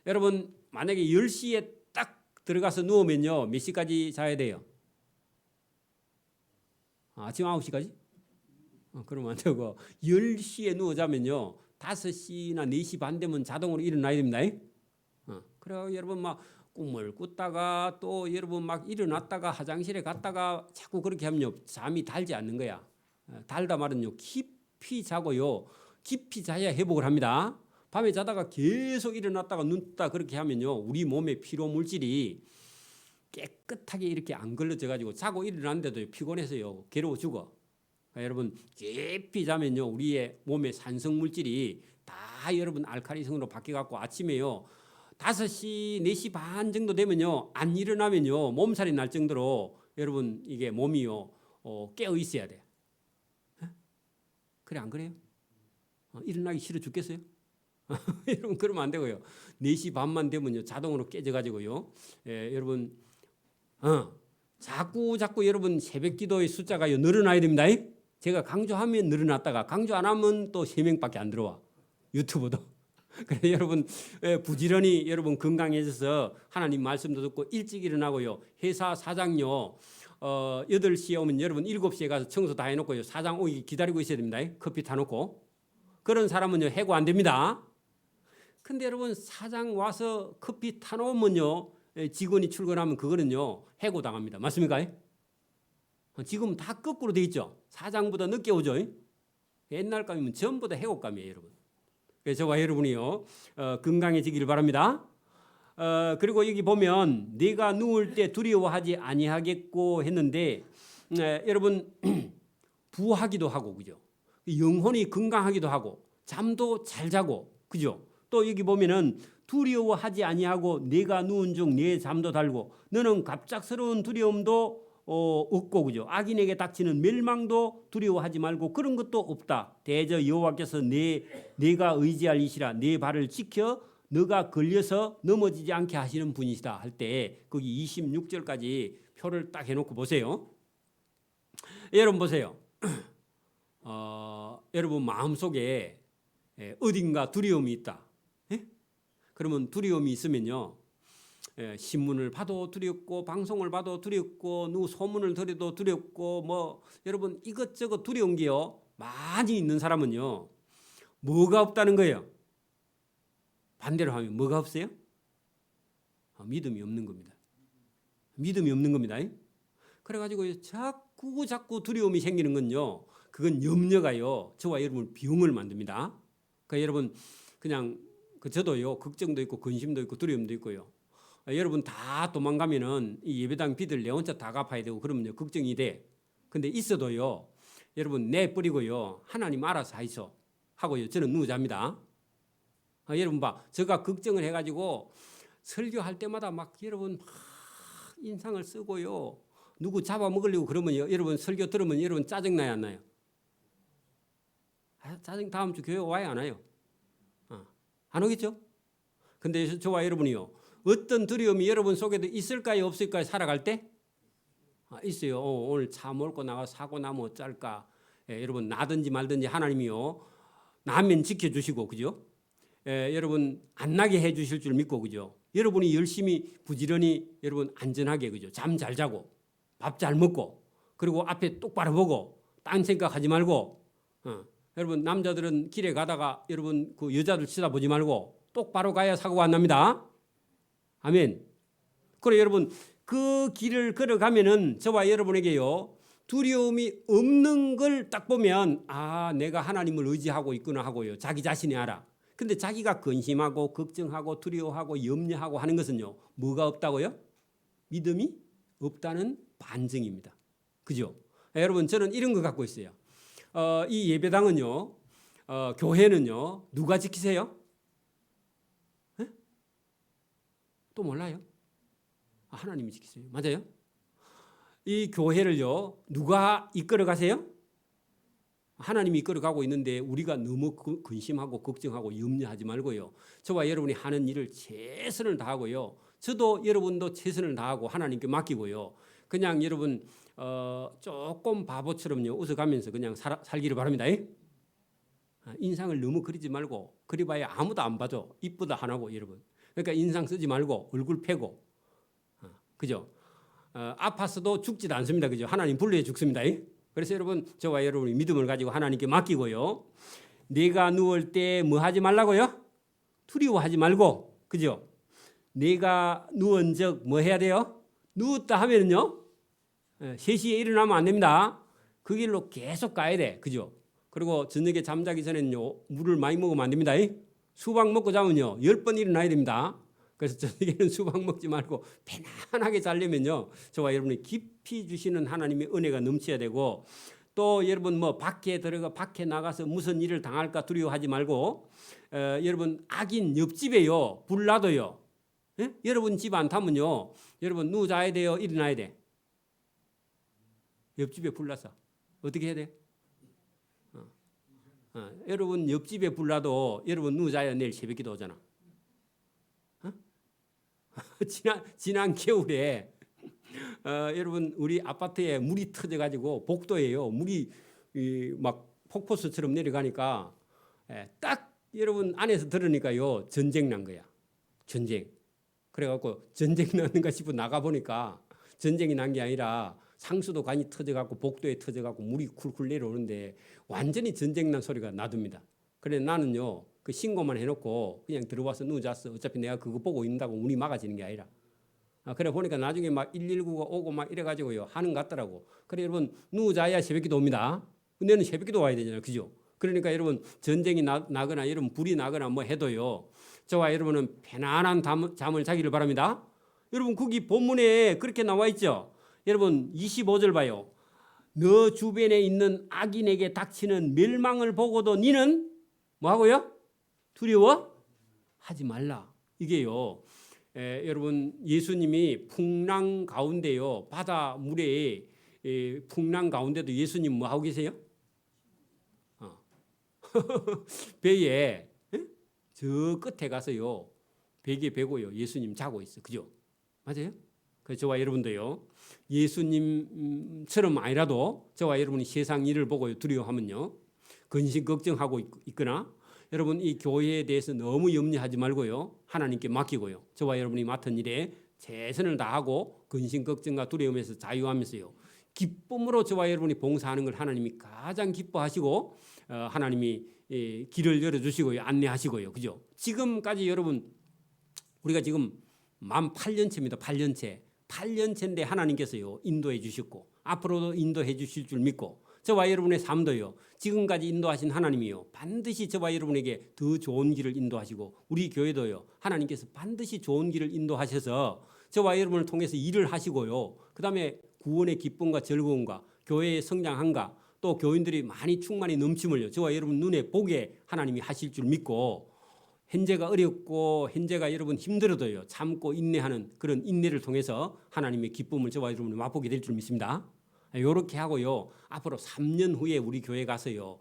여러분 만약에 10시에 딱 들어가서 누우면요 몇 시까지 자야 돼요? 아침 9시까지? 그러면 안 되고 10시에 누워 자면요 5시나 4시 반 되면 자동으로 일어나야 됩니다. 그래요 여러분 막 꿈을 꿨다가 또 여러분 막 일어났다가 화장실에 갔다가 자꾸 그렇게 하면요 잠이 달지 않는 거야. 달다 말은요 깊이 자고요 깊이 자야 회복을 합니다. 밤에 자다가 계속 일어났다가 눈 뜨다 그렇게 하면요 우리 몸의 피로 물질이 깨끗하게 이렇게 안 걸러져 가지고 자고 일어났는데도 피곤해서요 괴로워 죽어. 여러분 깊이 자면요 우리의 몸의 산성 물질이 다 여러분 알칼리성으로 바뀌어갖고 아침에요 5시 4시 반 정도 되면요 안 일어나면요 몸살이 날 정도로 여러분 이게 몸이요 깨어 있어야 돼. 그래 안 그래요? 일어나기 싫어 죽겠어요? 여러분 그러면 안 되고요. 4시 반만 되면요 자동으로 깨져가지고요. 여러분 자꾸 여러분 새벽 기도의 숫자가 늘어나야 됩니다. 제가 강조하면 늘어났다가 강조 안 하면 또 3명밖에 안 들어와. 유튜브도. 그래서 여러분 부지런히 여러분 건강해져서 하나님 말씀도 듣고 일찍 일어나고요. 회사 사장요 8시에 오면 여러분 7시에 가서 청소 다 해놓고요. 사장 오기 기다리고 있어야 됩니다. 커피 타놓고. 그런 사람은요 해고 안 됩니다. 근데 여러분 사장 와서 커피 타놓으면요 직원이 출근하면 그거는요 해고 당합니다. 맞습니까? 지금 다 거꾸로 돼 있죠. 사장보다 늦게 오죠. 옛날 감이면 전부 다 해고감이에요, 여러분. 그래서 저와 여러분이요 건강해지기를 바랍니다. 그리고 여기 보면 내가 누울 때 두려워하지 아니하겠고 했는데 여러분 부하기도 하고 그죠? 영혼이 건강하기도 하고 잠도 잘 자고 그죠? 또 여기 보면은 두려워하지 아니하고 내가 누운 중 내 잠도 달고 너는 갑작스러운 두려움도 없고 그죠? 악인에게 닥치는 멸망도 두려워하지 말고 그런 것도 없다. 대저 여호와께서 내가 의지할 이시라 내 발을 지켜 너가 걸려서 넘어지지 않게 하시는 분이시다 할 때 거기 26절까지 표를 딱 해놓고 보세요. 여러분 보세요. 여러분 마음속에 어딘가 두려움이 있다. 그러면 두려움이 있으면요. 신문을 봐도 두렵고 방송을 봐도 두렵고 누구 소문을 들어도 두렵고 뭐 여러분 이것저것 두려운 게요. 많이 있는 사람은요. 뭐가 없다는 거예요? 반대로 하면 뭐가 없어요? 믿음이 없는 겁니다. 믿음이 없는 겁니다. 그래가지고 자꾸 두려움이 생기는 건요. 그건 염려가요. 저와 여러분 병을 만듭니다. 그러니까 여러분 그냥 저도요. 걱정도 있고 근심도 있고 두려움도 있고요. 여러분 다 도망가면은 이 예배당 비들 내 혼자 다 갚아야 되고 그러면요 걱정이 돼. 근데 있어도요. 여러분 내버리고요. 하나님 알아서 하이소 하고요. 저는 누워잡니다. 여러분 봐. 제가 걱정을 해가지고 설교할 때마다 막 여러분 막 인상을 쓰고요. 누구 잡아먹으려고 그러면요. 여러분 설교 들으면 여러분 짜증나요 안 나요? 짜증 다음 주 교회 와요 안 와요? 안 오겠죠? 근데 저와 여러분이요. 어떤 두려움이 여러분 속에도 있을까요 없을까요 살아갈 때? 있어요. 오늘 차 몰고 나가 사고 나면 어쩔까? 여러분 나든지 말든지 하나님이요. 나면 지켜주시고 그죠? 여러분 안 나게 해주실 줄 믿고 그죠? 여러분이 열심히 부지런히 여러분 안전하게 그죠? 잠 잘 자고 밥 잘 먹고 그리고 앞에 똑바로 보고 딴 생각하지 말고 여러분 남자들은 길에 가다가 여러분 그 여자들 쳐다보지 말고 똑바로 가야 사고가 안 납니다. 아멘. 그래 여러분 그 길을 걸어가면은 저와 여러분에게요 두려움이 없는 걸 딱 보면 내가 하나님을 의지하고 있구나 하고요 자기 자신이 알아. 근데 자기가 근심하고 걱정하고 두려워하고 염려하고 하는 것은요 뭐가 없다고요? 믿음이 없다는 반증입니다. 그죠? 여러분 저는 이런 거 갖고 있어요. 이 예배당은요 교회는요 누가 지키세요? 또 몰라요? 하나님이 지키세요. 맞아요? 이 교회를요 누가 이끌어 가세요? 하나님이 이끌어 가고 있는데 우리가 너무 근심하고 걱정하고 염려하지 말고요. 저와 여러분이 하는 일을 최선을 다하고요. 저도 여러분도 최선을 다하고 하나님께 맡기고요. 그냥 여러분 조금 바보처럼요 웃어가면서 그냥 살기를 바랍니다. 인상을 너무 그리지 말고 그리봐야 아무도 안 봐줘. 이쁘다 하나고 여러분. 그러니까 인상 쓰지 말고 얼굴 패고 그죠? 아파서도 죽지도 않습니다. 그죠? 하나님 불러야 죽습니다. 그래서 여러분 저와 여러분이 믿음을 가지고 하나님께 맡기고요. 내가 누울 때 뭐 하지 말라고요? 두려워하지 말고 그죠? 내가 누운 적 뭐 해야 돼요? 누웠다 하면은요 3시에 일어나면 안 됩니다. 그 길로 계속 가야 돼. 그죠? 그리고 저녁에 잠자기 전에는요 물을 많이 먹으면 안 됩니다. 수박 먹고 자면요 10번 일어나야 됩니다. 그래서 저녁에는 수박 먹지 말고 편안하게 자려면요 저와 여러분이 깊이 주시는 하나님의 은혜가 넘쳐야 되고 또 여러분 뭐 밖에 나가서 무슨 일을 당할까 두려워하지 말고 여러분 악인 옆집에요 불 놔둬요. 예? 여러분 집 안 타면요 여러분 누워 자야 돼요 일어나야 돼. 옆집에 불 놔서 어떻게 해야 돼? 여러분 옆집에 불 놔도 여러분 누워 자야 내일 새벽기도 오잖아. 지난 겨울에 여러분 우리 아파트에 물이 터져가지고 복도에요 물이 막 폭포수처럼 내려가니까 딱 여러분 안에서 들으니까요 전쟁 난 거야. 전쟁. 그래갖고 전쟁 났는가 싶어 나가 보니까 전쟁이 난 게 아니라 상수도관이 터져갖고 복도에 터져갖고 물이 쿨쿨 내려오는데 완전히 전쟁 난 소리가 나듭니다. 그래 나는요 그 신고만 해놓고 그냥 들어와서 누워잤어. 어차피 내가 그거 보고 있는다고 문이 막아지는 게 아니라. 그래 보니까 나중에 막 119가 오고 막 이래가지고요 하는 것 같더라고. 그래 여러분 누워자야 새벽기도 옵니다. 근데는 새벽기도 와야 되잖아요, 그죠? 그러니까 여러분 전쟁이 나거나 여러분 불이 나거나 뭐 해도요 저와 여러분은 편안한 잠을 자기를 바랍니다. 여러분 거기 본문에 그렇게 나와 있죠. 여러분 25절 봐요. 너 주변에 있는 악인에게 닥치는 멸망을 보고도 니는 뭐하고요? 두려워하지 말라. 이게요. 여러분 예수님이 풍랑 가운데요 바다 물에 풍랑 가운데도 예수님 뭐 하고 계세요? 배에 저 끝에 가서요 베개 베고요 예수님 자고 있어. 그죠? 맞아요? 그래서 저와 여러분도요 예수님처럼 아니라도 저와 여러분이 세상 일을 보고 두려워하면요 근심 걱정하고 있거나 여러분 이 교회에 대해서 너무 염려하지 말고요 하나님께 맡기고요 저와 여러분이 맡은 일에 최선을 다하고 근심 걱정과 두려움에서 자유하면서요 기쁨으로 저와 여러분이 봉사하는 걸 하나님이 가장 기뻐하시고 하나님이 길을 열어주시고요 안내하시고요. 그죠? 지금까지 여러분 우리가 지금 만 8년째입니다. 8년째인데 하나님께서요 인도해 주셨고 앞으로도 인도해 주실 줄 믿고 저와 여러분의 삶도요 지금까지 인도하신 하나님이요 반드시 저와 여러분에게 더 좋은 길을 인도하시고 우리 교회도요 하나님께서 반드시 좋은 길을 인도하셔서 저와 여러분을 통해서 일을 하시고요 그 다음에 구원의 기쁨과 즐거움과 교회의 성장함과 또 교인들이 많이 충만히 넘침을요 저와 여러분 눈에 보게 하나님이 하실 줄 믿고 현재가 어렵고 현재가 여러분 힘들어도요 참고 인내하는 그런 인내를 통해서 하나님의 기쁨을 저와 여러분이 맛보게 될 줄 믿습니다. 이렇게 하고요 앞으로 3년 후에 우리 교회 가서요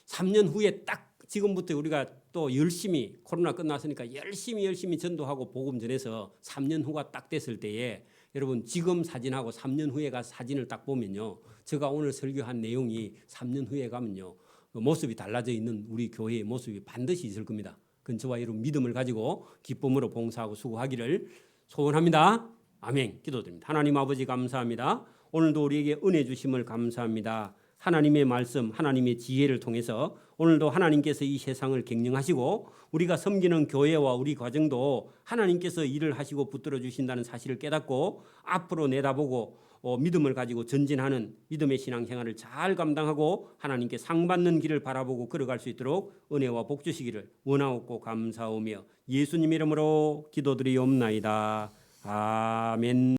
3년 후에 딱 지금부터 우리가 또 열심히 코로나 끝났으니까 열심히 전도하고 복음 전해서 3년 후가 딱 됐을 때에 여러분 지금 사진하고 3년 후에 가서 사진을 딱 보면요 제가 오늘 설교한 내용이 3년 후에 가면요 모습이 달라져 있는 우리 교회의 모습이 반드시 있을 겁니다. 그건 저와 여러분 믿음을 가지고 기쁨으로 봉사하고 수고하기를 소원합니다. 아멘. 기도드립니다. 하나님 아버지 감사합니다. 오늘도 우리에게 은혜 주심을 감사합니다. 하나님의 말씀, 하나님의 지혜를 통해서 오늘도 하나님께서 이 세상을 경영하시고 우리가 섬기는 교회와 우리 가정도 하나님께서 일을 하시고 붙들어 주신다는 사실을 깨닫고 앞으로 내다보고 믿음을 가지고 전진하는 믿음의 신앙생활을 잘 감당하고 하나님께 상받는 길을 바라보고 걸어갈 수 있도록 은혜와 복 주시기를 원하옵고 감사하며 예수님 이름으로 기도드리옵나이다. 아멘.